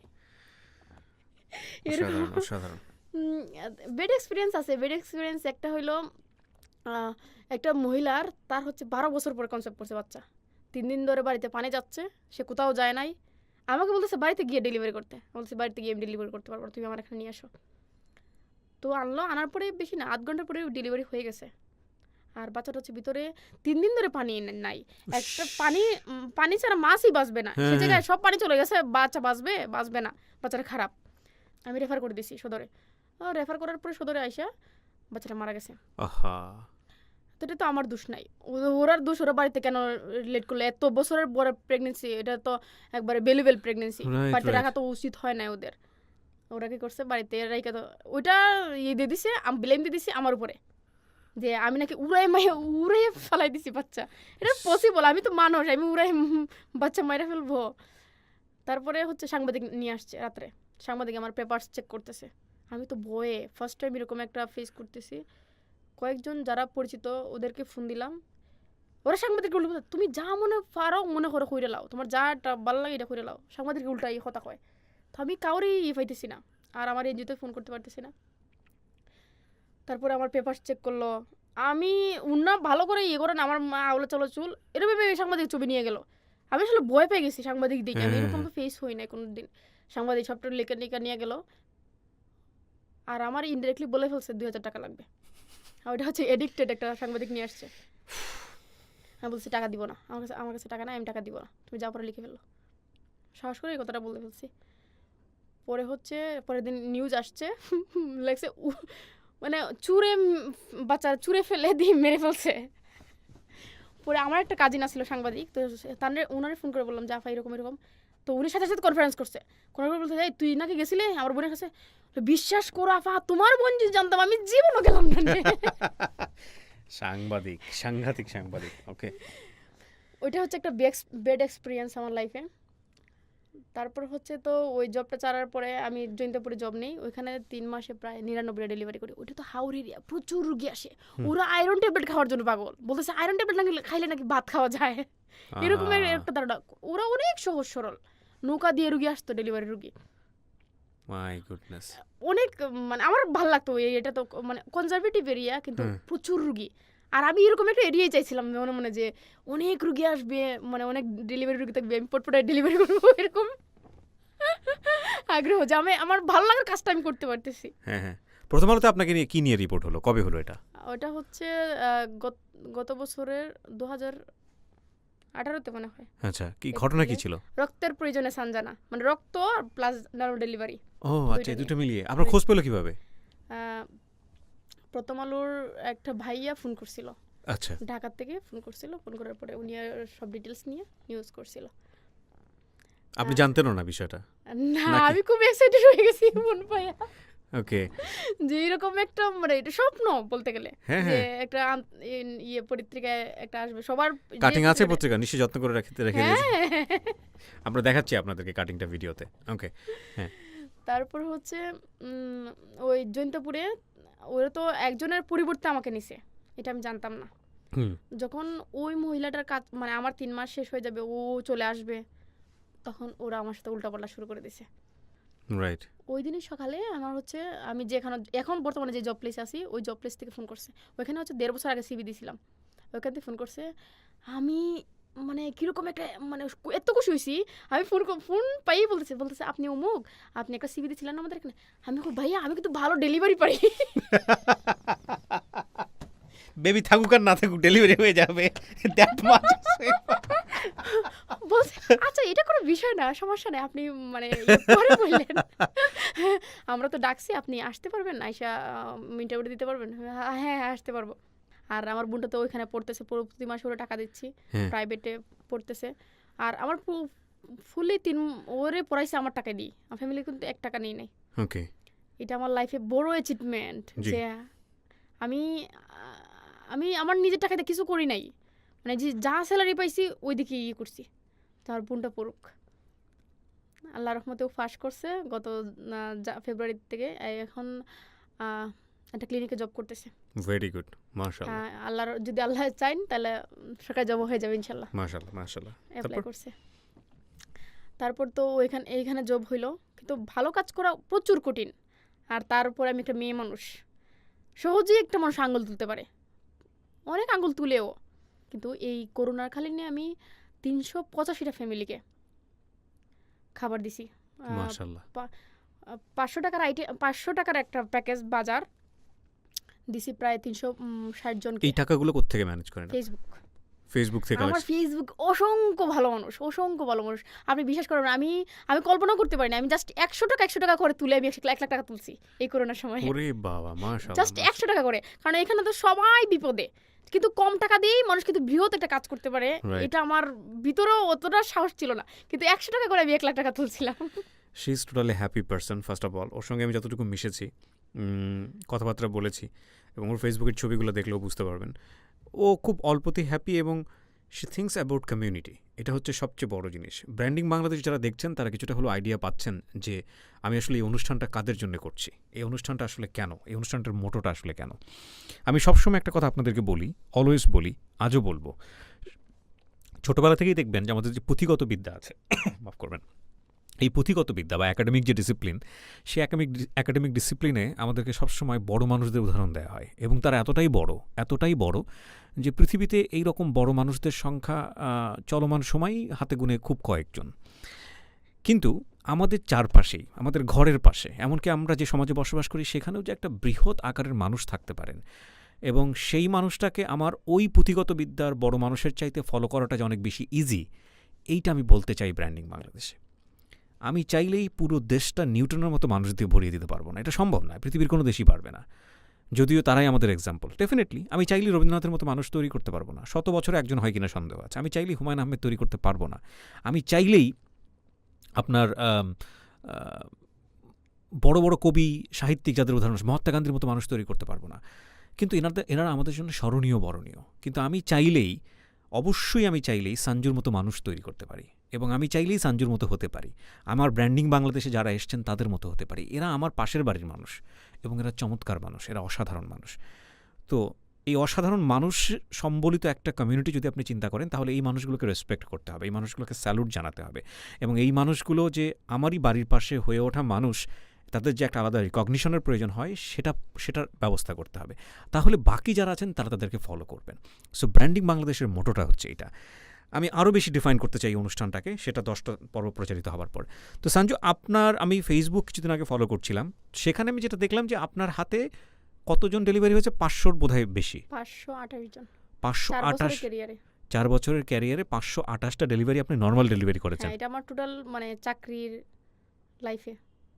অসাধারণ। বেড এক্সপিরিয়েন্স একটা হইলো, একটা মহিলার তার হচ্ছে 12 বছর পরে কনসেপ্ট করছে বাচ্চা, 3 দিন ধরে বাড়িতে পানি যাচ্ছে, সে কোথাও যায় নাই, আমাকে বলতেছে বাড়িতে গিয়ে ডেলিভারি করতে, বলছে বাড়িতে গিয়ে ডেলিভারি করতে পারবো, তুমি আমার এখানে নিয়ে আসো। তো আনার পরে বেশি না 8 ঘন্টার পরে ডেলিভারি হয়ে গেছে, আর বাচ্চাটা হচ্ছে ভিতরে 3 দিন ধরে পানি নাই, একটা পানি ছাড়া মাছই বাঁচবে না, সে জায়গায় সব পানি চলে গেছে, বাচ্চা বাঁচবে না, বাচ্চাটা খারাপ। আমি রেফার করে দিছি সদরে, রেফার করার পরে সদরে আইসা বাচ্চাটা মারা গেছে। তো এটা তো আমার দোষ নাই, ওরার দোষ, ওরা বাড়িতে কেন লেট করলো, এত বছরের বড় প্রেগনেন্সি, এটা তো একবারে ভ্যালুয়েবল প্রেগনেন্সি, বাড়িতে রাখা তো উচিত হয় না ওদের। ওরা কি করছে বাড়িতে রাখা, তো ওইটা ইয়ে দিয়ে দিছে, ব্লেম দিয়ে দিছে আমার উপরে, যে আমি নাকি উড়াই ফেলাই দিছি বাচ্চা। এটা পসিবল? আমি তো মানুষ, আমি উড়াই বাচ্চা মাইরা ফেলবো? তারপরে হচ্ছে সাংবাদিক নিয়ে আসছে রাত্রে, সাংবাদিক আমার পেপারস চেক করতেছে, আমি তো ভয়ে ফার্স্ট টাইম এরকম একটা ফেস করতেছি। কয়েকজন যারা পরিচিত ওদেরকে ফোন দিলাম, ওরা সাংবাদিককে উল্টো, তুমি যা মনে পারো মনে করো কইরে লাও, তোমার যাটা ভালো লাগে এটা কইরে লাও, সাংবাদিককে উল্টা এই কথা কয়। তো আমি কাউরেই পাইতেছি না, আর আমার এনজিওতে ফোন করতে পারতেছি না। তারপরে আমার পেপার চেক করলো, আমি উন্না ভালো করে ইয়ে করেন, আমার মা আওলা চলো চুল এরকম সাংবাদিক ছবি নিয়ে গেল। আমি আসলে ভয় পেয়ে গেছি সাংবাদিক দেখে, আমি এরকম তো ফেস হই নাই কোনোদিন। সাংবাদিক সবটা লেখা নিয়ে গেল, আর আমার ইনডিরেক্টলি বলে ফেলছে 2000 টাকা লাগবে। আর ওটা হচ্ছে এডিক্টেড একটা সাংবাদিক নিয়ে আসছে। আমি বলছি টাকা দিব না, আমার কাছে টাকা নাই, আমি টাকা দিব না, তুমি যা পরে লিখে ফেললো। সাহস করে এই কথাটা বলে ফেলছি। পরে হচ্ছে পরের দিন নিউজ আসছে, লেখছে মানে চুরে ফেলে দিয়ে মেরে ফেলছে। পরে আমার একটা কাজিন আসলো সাংবাদিক, তো ওনারে ফোন করে বললাম জাফা এরকম, তো উনি সাথে সাথে কনফারেন্স করছে, বলতে যাই তুই নাকি গেছিলে আমার বোনের কাছে, বিশ্বাস করো আফা তোমার বোন যদি জানতাম আমি জীবনও গেলাম না। সাংঘাতিক সাংবাদিক। ওকে, ওইটা হচ্ছে একটা বেড এক্সপিরিয়েন্স আমার লাইফে। তারপর হচ্ছে তো ওই জবটা ছাড়ার পরে আমি জৈন্তপুরে জব নেই, ওইখানে 3 মাসে প্রায় 99টা ডেলিভারি করি। ওইটা তো হাওড় এরিয়া, প্রচুর রুগী আসে, ওরা আয়রন ট্যাবলেট খাওয়ার জন্য পাগল, বলতেছে আয়রন ট্যাবলেট না খাইলে নাকি ভাত খাওয়া যায়, এরকম একটা ধারণা। ওরা অনেক সহজ সরল, নৌকা দিয়ে রুগী আসতো, ডেলিভারি রুগী। মাই গুডনেস, অনেক মানে আমার ভালো লাগতো এটা তো মানে কনজারভেটিভ এরিয়া, কিন্তু প্রচুর রুগী। আর আমি এরকম একটা এরিয়াই চাইছিলাম মনে মনে, যে অনেক রুগী আসবে, মানে অনেক ডেলিভারি রুগী থাকবে, আমি পটপটায় ডেলিভারি করবো, এরকম আগ্রহ, যে আমার ভালো লাগার কাজটা আমি করতে পারতেছি। হ্যাঁ। প্রথম আলোতে আপনাকে নিয়ে কি নিয়ে রিপোর্ট হলো, কবে হলো এটা? ওটা হচ্ছে গত বছরের 18তে মনে হয়। আচ্ছা, কি ঘটনা কি ছিল? রক্তের প্রয়োজনে সানজানা, মানে রক্ত আর প্লাস নর্মাল ডেলিভারি। ও আচ্ছা, এই দুটো মিলিয়ে আপনার খোঁজ পেলো কিভাবে? প্রথম আলোর একটা ভাইয়া ফোন করছিল, আচ্ছা, ঢাকা থেকে ফোন করছিল। ফোন করার পরে উনি সব ডিটেলস নিয়ে নিউজ করছিল। আপনি জানতেনও না বিষয়টা? না, নাকি? আমি খুব এক্সাইটেড হয়ে গেছি ফোন পাইয়া, ওকে, যে এরকম একটা মানে এটা স্বপ্ন বলতে গেলে, হ্যাঁ যে হ্যাঁ, একটা ইয়ে পত্রিকায় একটা আসবে সবার কাটিং আছে পত্রিকা, নিশ্চয়ই যত্ন করে রেখে দিয়েছে। হ্যাঁ। আমরা দেখাচ্ছি আপনাদেরকে কাটিংটা ভিডিওতে। ওকে, হ্যাঁ, তারপর হচ্ছে ওই জৈন্তপুরে ওরা তো একজনের পরিবর্তে আমাকে নিছে, এটা আমি জানতাম না। হুম, যখন ওই মহিলাটার কাজ মানে আমার 3 মাস শেষ হয়ে যাবে, ও চলে আসবে, তখন ওরা আমার সাথে উল্টাপাল্টা শুরু করে দিছে। রাইট, ওই দিনই সকালে আমার হচ্ছে আমি যেখানে এখন বর্তমানে যে জব প্লেস আছি ওই জব প্লেস থেকে ফোন করছে। ওইখানে হচ্ছে 1.5 বছর আগে সিভি দিয়েছিলাম, ওইখান থেকে ফোন করছে। আমি মানে কীরকম একটা মানে এত খুশি হয়েছি, আমি ফোন পাইই বলতেছে আপনি অমুক, আপনি একটা সিভি দিয়েছিলেন আমাদের এখানে। আমি ভাইয়া আমি কিন্তু ভালো ডেলিভারি পারি। বেবি থাকুক আর না থাকুক ডেলিভারি হয়ে যাবে, দ্যাট মাচ। বলছে আচ্ছা এটা কোনো বিষয় না, সমস্যা নেই, আপনি মানে পরে বললেন। আমরা তো ডাকছি, আপনি আসতে পারবেন, আইসা ইন্টারভিউ দিতে পারবেন? হ্যাঁ হ্যাঁ আসতে পারবো। আর আমার বোনটা তো ওইখানে পড়তেছে, প্রতি মাসে ওরা টাকা দিচ্ছি, প্রাইভেটে পড়তেছে। আর আমার ফুলি ওরে পড়াইছে আমার টাকা দিই, আমার ফ্যামিলি কিন্তু 1 টাকা নিয়ে নেই। ওকে, এটা আমার লাইফে বড় অ্যাচিভমেন্ট যে আমি আমি আমার নিজের টাকাতে কিছু করি নাই, মানে যে যা স্যালারি পাইছি ওই দিকে ইয়ে করছি। তার বোনটা পড়ুক, আল্লাহ রহমতেও ফাঁস করছে গত ফেব্রুয়ারি থেকে। এখন একটা ক্লিনিকে জব করতেছে। ভেরি গুড, মাশাআল্লাহ। আল্লাহর যদি আল্লাহ চাইন তাহলে সরকারি জব হয়ে যাবে ইনশাল্লাহ। মাশাআল্লাহ মাশাআল্লাহ। অ্যাপ্লাই করছে। তারপর তো এইখানে জব হইলো, কিন্তু ভালো কাজ করা প্রচুর কঠিন। আর তার উপরে আমি একটা মেয়ে মানুষ, সহজেই একটা মানুষ আঙুল তুলতে পারে, অনেক আঙুল তুলেও। কিন্তু এই করোনার কালীনে আমি 385টা ফ্যামিলিকে খাবার দিছি। মাশাআল্লাহ। 500 টাকার একটা প্যাকেজ বাজার দিছি প্রায় 360 জনকে। এই টাকাগুলো কোত্থেকে ম্যানেজ করেন? ফেসবুক থেকে? আমার ফেসবুক অসংখ্য ভালো মানুষ, আপনি বিশ্বাস করবেন আমি কল্পনা করতে পারি না, আমি জাস্ট 100 টাকা করে তুলে আমি 1 লাখ টাকা তুলছি এই করোনার সময়। ওরে বাবা, মাশাআল্লাহ। জাস্ট 100 টাকা করে, কারণ এখানে তো সবাই বিপদে, কিন্তু কম টাকা দিয়েই মানুষ কিন্তু বৃহৎ একটা কাজ করতে পারে। এটা আমার ভিতরেও অতটা সাহস ছিল না, কিন্তু 100 টাকা করে আমি 1 লাখ টাকা তুলছিলাম। She is totally happy person first of all. ওর সঙ্গে আমি যতটুকু মিশেছি, কথাবার্তা বলেছি, এবং ওর ফেসবুকের ছবিগুলো দেখলেও বুঝতে পারবেন ও খুব অল্পতেই হ্যাপি, এবং শি থিঙ্কস অ্যাবাউট কমিউনিটি। এটা হচ্ছে সবচেয়ে বড় জিনিস। ব্র্যান্ডিং বাংলাদেশ যারা দেখছেন তারা কিছুটা হলো আইডিয়া পাচ্ছেন যে আমি আসলে এই অনুষ্ঠানটা কাদের জন্য করছি, এই অনুষ্ঠানটা আসলে কেন, এই অনুষ্ঠানটার মোটোটা আসলে কেন। আমি সবসময় একটা কথা আপনাদেরকে বলি, অলওয়েজ বলি, আজও বলবো, ছোটোবেলা থেকেই দেখবেন যে আমাদের যে পুঁথিগত বিদ্যা আছে, মাফ করবেন, এই পুঁথিগত বিদ্যা বা একাডেমিক যে ডিসিপ্লিন, সেই একাডেমিক ডিসিপ্লিনে আমাদেরকে সবসময় বড় মানুষদের উদাহরণ দেওয়া হয়, এবং তারা এতটাই বড় যে পৃথিবীতে এই রকম বড় মানুষদের সংখ্যা চলমান সময়ই হাতে গুনে খুব কয়েকজন। কিন্তু আমাদের চারপাশেই, আমাদের ঘরের পাশে, এমনকি আমরা যে সমাজে বসবাস করি সেখানেও যে একটা বৃহৎ আকারের মানুষ থাকতে পারেন, এবং সেই মানুষটাকে আমার ওই পুঁথিগত বিদ্যার বড় মানুষের চাইতে ফলো করাটা যে অনেক বেশি ইজি, এইটা আমি বলতে চাই ব্র্যান্ডিং বাংলাদেশে। আমি চাইলেই পুরো দেশটা নিউটনের মতো মানুষ দিয়ে ভরিয়ে দিতে পারবো না, এটা সম্ভব নয়, পৃথিবীর কোনো দেশই পারবে না, যদিও তারাই আমাদের এক্সাম্পল। ডেফিনেটলি আমি চাইলেই রবীন্দ্রনাথের মতো মানুষ তৈরি করতে পারবো না, 100 বছরে একজন হয় কিনা সন্দেহ আছে। আমি চাইলেই হুমায়ুন আহমেদ তৈরি করতে পারবো না, আমি চাইলেই আপনার বড় বড় কবি সাহিত্যিক যাদের উদাহরণ মহাত্মা গান্ধীর মতো মানুষ তৈরি করতে পারবো না, কিন্তু এনারা আমাদের জন্য স্মরণীয়, বরণীয়। কিন্তু আমি চাইলেই সঞ্জুর মতো মানুষ তৈরি করতে পারি, এবং আমি চাইলেই সঞ্জুর মতো হতে পারি। আমার ব্র্যান্ডিং বাংলাদেশে যারা এসছেন তাদের মতো হতে পারি। এরা আমার পাশের বাড়ির মানুষ, এবং এরা চমৎকার মানুষ, এরা অসাধারণ মানুষ। তো এই অসাধারণ মানুষ সম্বলিত একটা কমিউনিটি যদি আপনি চিন্তা করেন, তাহলে এই মানুষগুলোকে রেসপেক্ট করতে হবে, এই মানুষগুলোকে স্যালুট জানাতে হবে, এবং এই মানুষগুলো যে আমারই বাড়ির পাশে হয়ে ওঠা মানুষ, তাদের যে একটা আলাদা রিকগনিশনের প্রয়োজন হয় সেটার ব্যবস্থা করতে হবে। তাহলে বাকি যারা আছেন তারা তাদেরকে ফলো করবেন। সো ব্র্যান্ডিং বাংলাদেশের মোটোটা হচ্ছে এটা। আমি আরও বেশি ডিফাইন করতে চাই অনুষ্ঠানটাকে, সেটা 10টা পর্ব প্রচারিত হওয়ার পর। তো সঞ্জু, আমি ফেসবুক কিছুদিন আগে ফলো করছিলাম, সেখানে আমি যেটা দেখলাম যে আপনার হাতে কতজন ডেলিভারি হয়েছে? 500-র বোধহয় বেশি। 528 জন। 528। 4 বছরের ক্যারিয়ারে 528টা ডেলিভারি আপনি নর্মাল ডেলিভারি করেছেন। হ্যাঁ, এটা আমার টোটাল মানে চাকরির লাইফে,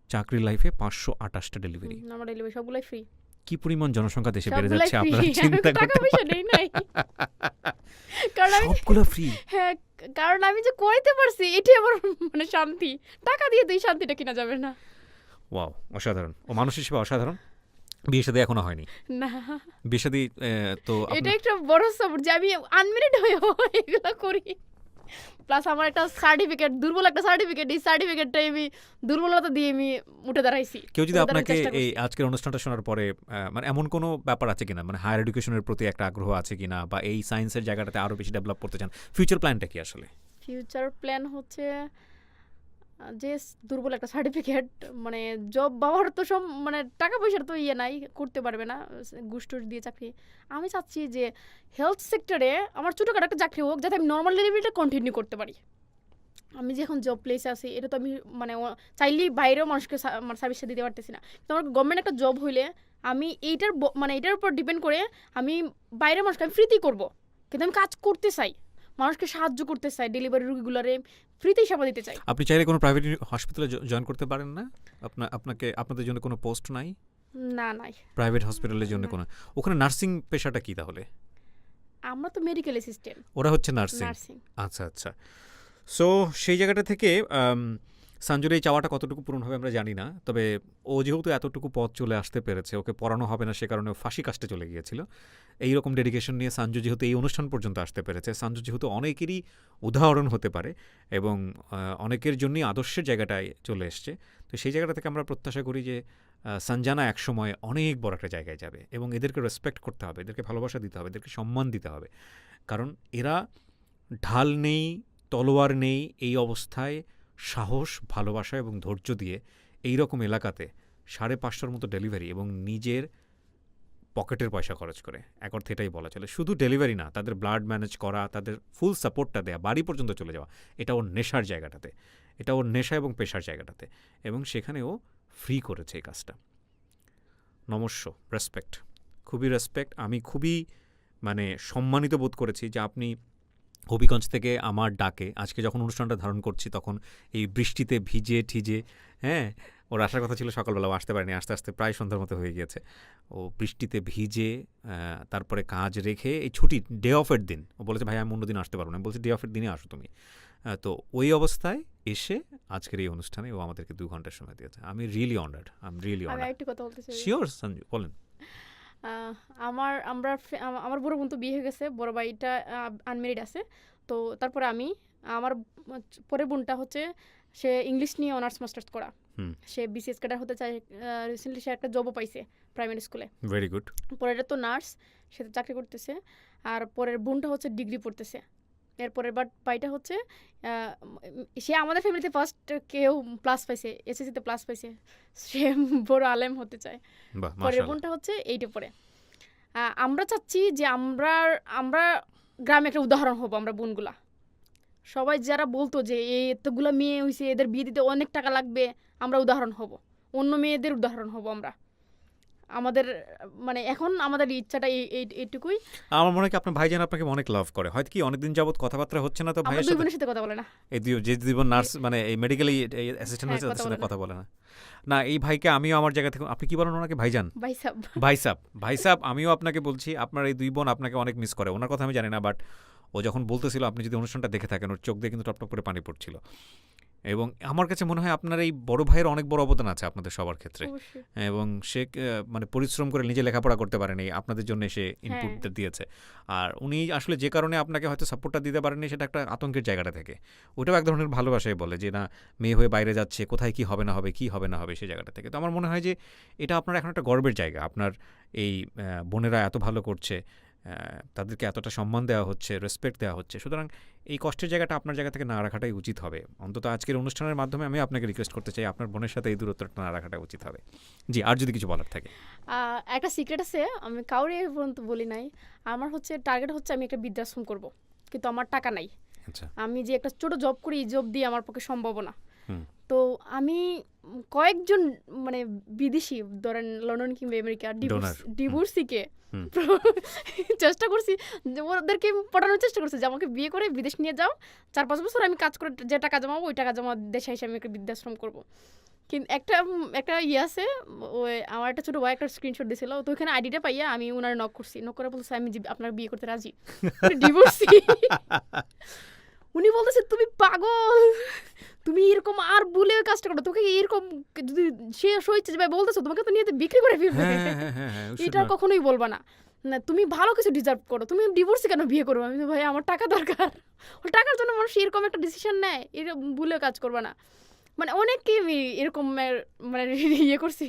চাকরির লাইফে 528টা ডেলিভারি। নরমাল ডেলিভারি সবগুলাই ফ্রি। কি পরিমাণ জনসংখ্যা দেশে বেড়ে সবগুলাই যাচ্ছে ফ্রি। আপনারা চিন্তা টাকা করতে পয়সা পারেন। নেই নাই। কারণ আমি সবগুলো ফ্রি। হ্যাঁ, কারণ আমি যে কইতে পারছি এটাই আমার মানে শান্তি। টাকা দিয়ে তো এই শান্তিটা কিনা যাবে না। ওয়াও, অসাধারণ। ও মানুষ হিসেবে অসাধারণ। বিয়ে শাদী এখনো হয়নি। না, বিয়ে শাদী তো এটা একটা বড় সাপোর্ট যে আমি আনমেরিড হয়েও এগুলো করি। প্লাস আমার একটা সার্টিফিকেট, দুর্বল একটা সার্টিফিকেট, এই সার্টিফিকেটটা আমি দুর্বলতা দিয়ে আমি উঠে দাঁড়াইছি। কেউ যদি উঠে দাঁড়ানোর আপনাকে চেষ্টা করছি। এই আজকের অনুষ্ঠানটা শোনার পরে মানে এমন কোনো ব্যাপার আছে কিনা, মানে হায়ার এডুকেশনের প্রতি একটা আগ্রহ আছে কিনা, বা এই সায়েন্সের জায়গাটাতে আরো বেশি ডেভেলপ করতে চান, ফিউচার প্ল্যানটা কি আসলে? ফিউচার প্ল্যান হচ্ছে যে দুর্বল একটা সার্টিফিকেট, মানে জব বাবার তো সব মানে টাকা পয়সার তো ইয়ে নাই, করতে পারবে না ঘুষ টুস দিয়ে চাকরি। আমি চাচ্ছি যে হেলথ সেক্টরে আমার ছোটোখাটো একটা চাকরি হোক, যাতে আমি নর্মাল ডেলিভারিটা কন্টিনিউ করতে পারি। আমি যে এখন জব প্লেসে আছি, এটা তো আমি মানে চাইলেই বাইরেও মানুষকে মানে সার্ভিসটা দিতে পারতেছি না। তো আমার গভর্নমেন্ট একটা জব হইলে আমি এইটার মানে এটার উপর ডিপেন্ড করে আমি বাইরের মানুষকে আমি ফ্রিতেই করবো, কিন্তু আমি কাজ করতে চাই, মানুষকে সাহায্য করতে চাই, ডেলিভারি রুগীগুলারে ফ্রিতেই সেবা দিতে চাই। আপনি চাইলে কোনো প্রাইভেট হসপিটালে জয়েন করতে পারেন না? আপনাদের জন্য কোনো পোস্ট নাই না, নাই প্রাইভেট হসপিটালের জন্য? না। কোনো ওখানে নার্সিং পেশাটা কি তাহলে? আমরা তো মেডিকেল অ্যাসিস্ট্যান্ট, ওরা হচ্ছে নার্সিং। নার্সিং। আচ্ছা আচ্ছা। সো সেই জায়গাটা থেকে সঞ্জুর এই চাওয়াটা কতটুকু পূরণ হবে আমরা জানি না, তবে ও যেহেতু এতটুকু পথ চলে আসতে পেরেছে, ওকে পড়ানো হবে না সে কারণে ও ফাঁসি কাস্টে চলে গিয়েছিল। এইরকম ডেডিকেশন নিয়ে সঞ্জু যেহেতু এই অনুষ্ঠান পর্যন্ত আসতে পেরেছে, সঞ্জু যেহেতু অনেকেরই উদাহরণ হতে পারে এবং অনেকের জন্যই আদর্শের জায়গাটায় চলে এসছে, তো সেই জায়গাটা থেকে আমরা প্রত্যাশা করি যে সঞ্জানা একসময় অনেক বড় একটা জায়গায় যাবে এবং এদেরকে রেসপেক্ট করতে হবে, এদেরকে ভালোবাসা দিতে হবে, এদেরকে সম্মান দিতে হবে। কারণ এরা ঢাল নেই, তলোয়ার নেই, এই অবস্থায় সাহস, ভালোবাসা এবং ধৈর্য দিয়ে এই রকম এলাকাতে 550 মতো ডেলিভারি এবং নিজের পকেটের পয়সা খরচ করে, এক অর্থে এটাই বলা চলে। শুধু ডেলিভারি না, তাদের ব্লাড ম্যানেজ করা, তাদের ফুল সাপোর্টটা দেওয়া, বাড়ি পর্যন্ত চলে যাওয়া, এটা ওর নেশার জায়গাটাতে, এটা ওর নেশা এবং পেশার জায়গাটাতে, এবং সেখানে ও ফ্রি করেছে এই কাজটা। নমস্য, রেসপেক্ট, খুবই রেসপেক্ট। আমি খুবই মানে সম্মানিত বোধ করেছি যে আপনি হবিগঞ্জ থেকে আমার ডাকে আজকে যখন অনুষ্ঠানটা ধারণ করছি তখন এই বৃষ্টিতে ভিজে ঠিজে, হ্যাঁ, ওর আসার কথা ছিল সকালবেলা, আসতে পারেনি, আস্তে আস্তে প্রায় সন্ধ্যার মতো হয়ে গিয়েছে। ও বৃষ্টিতে ভিজে তারপরে কাজ রেখে এই ছুটি ডে অফের দিন ও বলেছে ভাই আমি অন্য দিন আসতে পারবো না, বলছি ডে অফের দিনে আসো তুমি। তো ওই অবস্থায় এসে আজকের এই অনুষ্ঠানে ও আমাদেরকে 2 ঘন্টার সময় দিয়েছে। আমি রিয়েলি অনার্ড, আমি একটা কথা বলতে চাই। শিওর সঞ্জু, বলেন। আমার বড় বোন তো বিয়ে হয়ে গেছে, বড় ভাইটা আনমেরিড আছে। তো তারপরে আমার পরের বোনটা হচ্ছে সে ইংলিশ নিয়ে অনার্স মাস্টার্স করা, সে বিসিএস ক্যাডার হতে চায়। রিসেন্টলি সে একটা জবও পাইছে প্রাইমারি স্কুলে। Very good. পরেরটা তো নার্স, সে তো চাকরি করতেছে। আর পরের বোনটা হচ্ছে ডিগ্রি পড়তেছে। এরপরের ভাইটা হচ্ছে সে আমাদের ফ্যামিলিতে ফার্স্ট কেউ প্লাস পাইছে, এসএসসিতে প্লাস পাইছে, সে বড় আলেম হতে চায়। পরের বোনটা হচ্ছে 8-এ পড়ে। আমরা চাচ্ছি যে আমরা গ্রামে একটা উদাহরণ হব। আমরা বোনগুলা সবাই যারা বলতো যে এই এতগুলো মেয়ে হয়েছে, এদের বিয়ে দিতে অনেক টাকা লাগবে, আমরা উদাহরণ হব, অন্য মেয়েদের উদাহরণ হব আমরা। আমাদের মানে এখন আমাদের ইচ্ছাটা এইটুকুই। আমার মনে হয় কি আপনার ভাইজান আপনাকে অনেক লাভ করে, হয়তো কি অনেকদিন যাবত কথাবার্তা হচ্ছে না, তো ভাইয়ের দুই বোনের সাথে কথা বলে না, এই যে জীবন নার্স মানে এই মেডিকেল অ্যাসিস্ট্যান্ট হয়েছে তাদের সাথে কথা বলে না। না, এই ভাইকে আমিও আমার জায়গা থেকে, আপনি কি বলেন ওনাকে? ভাইজান, ভাইসাব, আমিও আপনাকে বলছি আপনার এই 2 বোন আপনাকে অনেক মিস করে। ওনার কথা আমি জানি না, বাট ও যখন বলতেছিল, আপনি যদি অনুষ্ঠানটা দেখে থাকেন, ওর চোখ দিয়ে কিন্তু টপটপ করে পানি পড়ছিল। এবং আমার কাছে মনে হয় আপনার এই বড় ভাইয়ের অনেক বড় অবদান আছে আপনাদের সবার ক্ষেত্রে, এবং সে মানে পরিশ্রম করে নিজে লেখাপড়া করতে পারেনি, আপনাদের জন্য সে ইনপুট দিয়েছে। আর উনি আসলে যে কারণে আপনাকে হয়তো সাপোর্টটা দিতে পারেননি, সেটা একটা আতঙ্কের জায়গাটা থেকে, ওটাও এক ধরনের ভালোবাসায় বলে যে না, মেয়ে হয়ে বাইরে যাচ্ছে, কোথায় কি হবে না হবে, কি হবে না হবে, সেই জায়গাটা থেকে। তো আমার মনে হয় যে এটা আপনার এখন একটা গর্বের জায়গা, আপনার এই বোনেরা এত ভালো করছে, তাদেরকে এতটা সম্মান দেওয়া হচ্ছে, রেসপেক্ট দেওয়া হচ্ছে। সুতরাং এই কষ্টের জায়গাটা আপনার জায়গা থেকে না রাখাটাই উচিত হবে। অন্তত আজকের অনুষ্ঠানের মাধ্যমে আমি আপনাকে রিকোয়েস্ট করতে চাই, আপনার বোনের সাথে এই দূরত্বটা না রাখাটা উচিত হবে। জি, আর যদি কিছু বলার থাকে। একটা সিক্রেট আছে, আমি কাউরে পর্যন্ত বলি নাই। আমার হচ্ছে টার্গেট হচ্ছে আমি একটা বৃদ্ধাশ্রম করব, কিন্তু আমার টাকা নাই। আচ্ছা, আমি যে একটা ছোট জব করি, এই জব দিয়ে আমার পক্ষে সম্ভব না। তো আমি কয়েকজন মানে বিদেশি ধরেন লন্ডন কিংবা আমেরিকা Donor. ডিভোর্সিকে হুম। চেষ্টা করছি যে ওদেরকে পটানোর চেষ্টা করছি যে আমাকে বিয়ে করে বিদেশ নিয়ে যাও 4-5 বছর আমি কাজ করে যে টাকা জমাবো ওই টাকা জমা দেশে এসে আমি একটা বৃদ্ধাশ্রম করবো। কিন্তু একটা ইয়ে আছে, ওই আমার একটা ছোট ভাই একটা স্ক্রিনশট দিয়েছিল, তো ওইখানে আইডিটা পাইয়া আমি ওনার নক করছি, নক করে বলছি আমি আপনার বিয়ে করতে রাজি, ডিভোর্সি। উনি বলতেছে তুমি পাগল, তুমি এরকম আর বলে ওই কাজটা করো, তোকে এরকম যদি সে সইছে যে ভাই বলতেছো তোমাকে তো নিয়ে বিক্রি করে ফেলবে, এটা কখনোই বলবা না, না তুমি ভালো কিছু ডিজার্ভ করো, তুমি ডিভোর্সে কেন বিয়ে করবো? আমি ভাই আমার টাকা দরকার, ওই টাকার জন্য মানুষ এরকম একটা ডিসিশন নেয়, এরকম ভুলে কাজ করবা না। মানে অনেককে আমি এরকম মানে ইয়ে করছি,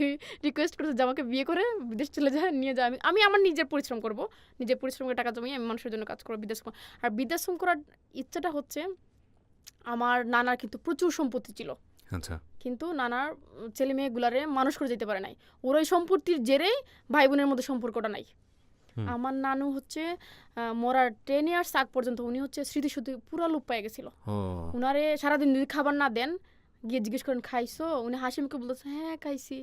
রিকোয়েস্ট করছি যে আমাকে বিয়ে করে বিদেশ চলে যায়, নিয়ে যায়, আমি আমার নিজের পরিশ্রম করব, নিজের পরিশ্রমের টাকা জমিয়ে আমি মানুষের জন্য কাজ করবো বিদেশ। আর বিদেশ করার ইচ্ছাটা হচ্ছে, আমার নানার কিন্তু প্রচুর সম্পত্তি ছিল, আচ্ছা, কিন্তু নানার ছেলে মেয়েগুলারে মানুষ করে যেতে পারে নাই, ওর ওই সম্পত্তির জেরেই ভাই বোনের মধ্যে সম্পর্কটা নাই। আমার নানু হচ্ছে মরার 10 ইয়ার্স আগ পর্যন্ত উনি হচ্ছে স্মৃতিশক্তি পুরো লোপ পেয়ে গেছিল। উনারে সারাদিন যদি খাবার না দেন, গিয়ে জিজ্ঞেস করেন খাইছো, উনি হাসি মুখে বলতেছে হ্যাঁ খাইছি,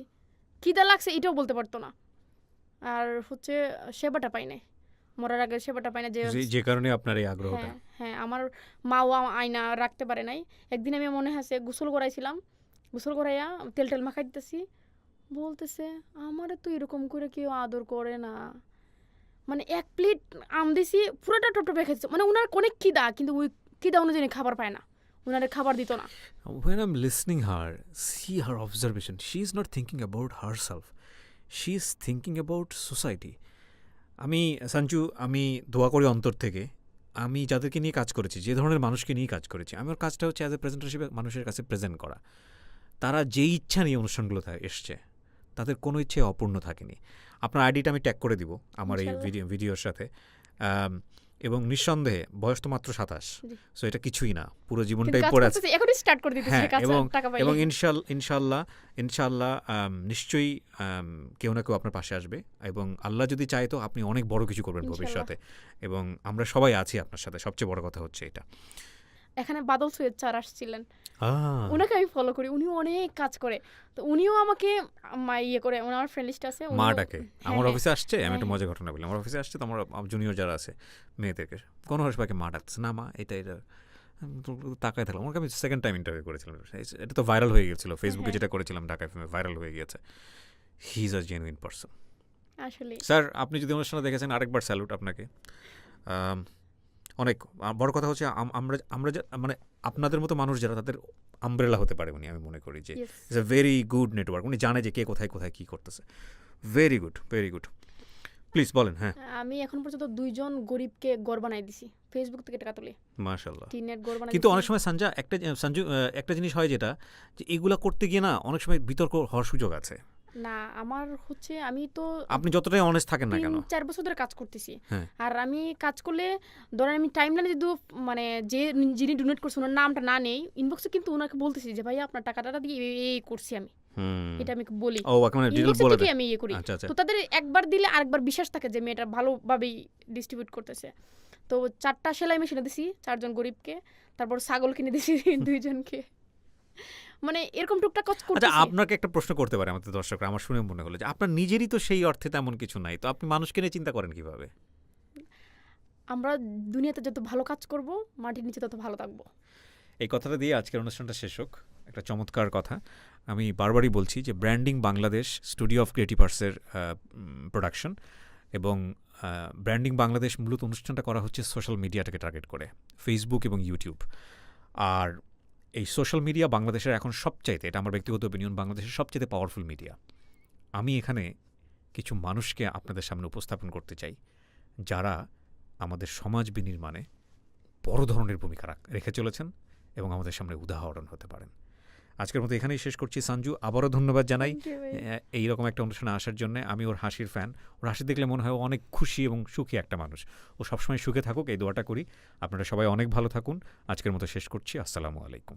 খিদা লাগছে এটাও বলতে পারতো না। আর হচ্ছে সেবাটা পাই নাই, মরার আগে সেবাটা পাই না, যে কারণে আপনার এই আগ্রহটা। হ্যাঁ আমার মাও আয়না রাখতে পারে নাই। একদিন আমি মনে আছে গোসল করাইছিলাম, গোসল করাইয়া তেল টেল মাখাই দিতেছি, বলতেছে আমারে তো এরকম করে কেউ আদর করে না, মানে এক প্লেট আম দিছি পুরোটা টপটপে খাইছে, মানে ওনার অনেক খিদা, কিন্তু ওই খিদা অনুযায়ী খাবার পায় না, ওনারে খাবার দিত না। When I'm listening her, see her observation. She is not thinking about herself. She is thinking about society. Sanju, আমি দোয়া করি অন্তর থেকে, আমি যাদেরকে নিয়ে কাজ করেছি, যে ধরনের মানুষকে নিয়ে কাজ করেছি, আমার কাজটা হচ্ছে অ্যাজ এ প্রেজেন্টার হিসেবে মানুষের কাছে প্রেজেন্ট করা। তারা যেই ইচ্ছা নিয়ে অনুষ্ঠানগুলোতে এসছে, তাদের কোনো ইচ্ছে অপূর্ণ থাকেনি। আপনার আইডিটা আমি ট্যাগ করে দিব আমার এই ভিডিওর সাথে, এবং নিঃসন্দেহে বয়স তো মাত্র 27, সো এটা কিছুই না, পুরো জীবনটাই পড়ে আছে। হ্যাঁ, এবং ইনশাল্লাহ নিশ্চয়ই কেউ না কেউ আপনার পাশে আসবে, এবং আল্লাহ যদি চায় তো আপনি অনেক বড় কিছু করবেন ভবিষ্যতে, এবং আমরা সবাই আছি আপনার সাথে। সবচেয়ে বড় কথা হচ্ছে এটা। এখানে বাদল সৈয়দ স্যার আসছিলেন, ওনাকে আমি ফলো করি, উনিও অনেক কাজ করে, তো উনিও আমাকে ইয়ে করে, ওনার ফ্রেন্ড লিস্ট আছে, মা ডাকে। আমার অফিসে আসছে, আমি একটা মজার ঘটনা বলি, আমার অফিসে আসছে তো আমার জুনিয়র যারা আছে মেয়েদেরকে কোনো সবাইকে মা ডাকছে, না মা এটা তাকায় থাকলাম। আমাকে আমি সেকেন্ড টাইম ইন্টারভিউ করেছিলাম, এটা তো ভাইরাল হয়ে গিয়েছিল ফেসবুকে, যেটা করেছিলাম ঢাকা এফএমে, ভাইরাল হয়ে গিয়েছে। হি ইজ আ জেনুইন পারসন আসলে। স্যার, আপনি যদি অনুষ্ঠানে দেখেছেন, আরেকবার স্যালুট আপনাকে। অনেক বড় কথা হচ্ছে আমরা মানে আপনাদের মতো মানুষ যারা, তাদের আমব্রেলা হতে পারে উনি, আমি মনে করি যে it's a very good network. উনি জানে যে কে কোথায় কোথায় কী করতেছে। Very good, very good. Please বলেন। হ্যাঁ, আমি এখন পর্যন্ত 2 জন গরিবকে ঘর বানাই দিছি, ফেসবুক থেকে টাকা তুলে, মাশাআল্লাহ। টিনের ঘর বানাই। কিন্তু অনেক সময় সঞ্জু একটা জিনিস হয় যেটা, যে এগুলা করতে গিয়ে না অনেক সময় বিতর্ক হওয়ার সুযোগ আছে। না, আমার হচ্ছে আমি তো, আপনি যতটাই অনেস্ট থাকেন না কেন, 4 বছর ধরে কাজ করতেছি, আর আমি কাজ করলে ধরেন আমি টাইমলাইনে যদি মানে যে যিনি ডোনেট করছে ওনার নামটা না নেই, ইনবক্সে কিন্তু ওনাকে বলতেছি যে ভাই আপনার টাকাটা দিয়ে এই করছি আমি, এটা আমি বলি, আমি ইয়ে করি। তো তাদের একবার দিলে আরেকবার বিশ্বাস থাকে যে মেয়েটা ভালোভাবেই ডিস্ট্রিবিউট করতেছে। তো 4টা সেলাই মেশিনে দিছি 4 জন গরিবকে, তারপর ছাগল কিনে দিছি 2 জনকে, মানে এরকম টুকটাক কাজ করতেছি। আচ্ছা, আপনাকে একটা প্রশ্ন করতে পারে আমাদের দর্শকরা, আমার শুনে মনে হলো যে আপনার নিজেরই তো সেই অর্থে তেমন কিছু নাই, তো আপনি মানুষকে নিয়ে চিন্তা করেন কিভাবে? আমরা দুনিয়াতে যত ভালো কাজ করব, মাটির নিচে তত ভালো থাকবো। এই কথাটা দিয়ে আজকের অনুষ্ঠানটা শেষ হোক। একটা চমৎকার কথা, আমি বারবারই বলছি যে branding Bangladesh studio of creative আর্টসের প্রোডাকশন, এবং ব্র্যান্ডিং বাংলাদেশ মূলত অনুষ্ঠানটা করা হচ্ছে সোশ্যাল মিডিয়াটাকে টার্গেট করে, ফেসবুক এবং ইউটিউব। আর এই সোশ্যাল মিডিয়া বাংলাদেশের এখন সবচাইতে, এটা আমার ব্যক্তিগত অপিনিয়ন, বাংলাদেশের সবচাইতে পাওয়ারফুল মিডিয়া। আমি এখানে কিছু মানুষকে আপনাদের সামনে উপস্থাপন করতে চাই, যারা আমাদের সমাজ বিনির্মাণে বড় ধরনের ভূমিকা রেখে চলেছেন এবং আমাদের সামনে উদাহরণ হতে পারেন। আজকের মতো এখানেই শেষ করছি। সঞ্জু, আবারও ধন্যবাদ জানাই এইরকম একটা অনুষ্ঠানে আসার জন্য। আমি ওর হাসির ফ্যান, ওর হাসি দেখলে মনে হয় অনেক খুশি এবং সুখী একটা মানুষ। ও সবসময় সুখে থাকুক, এই দোয়াটা করি। আপনারা সবাই অনেক ভালো থাকুন। আজকের মতো শেষ করছি। আসসালামু আলাইকুম।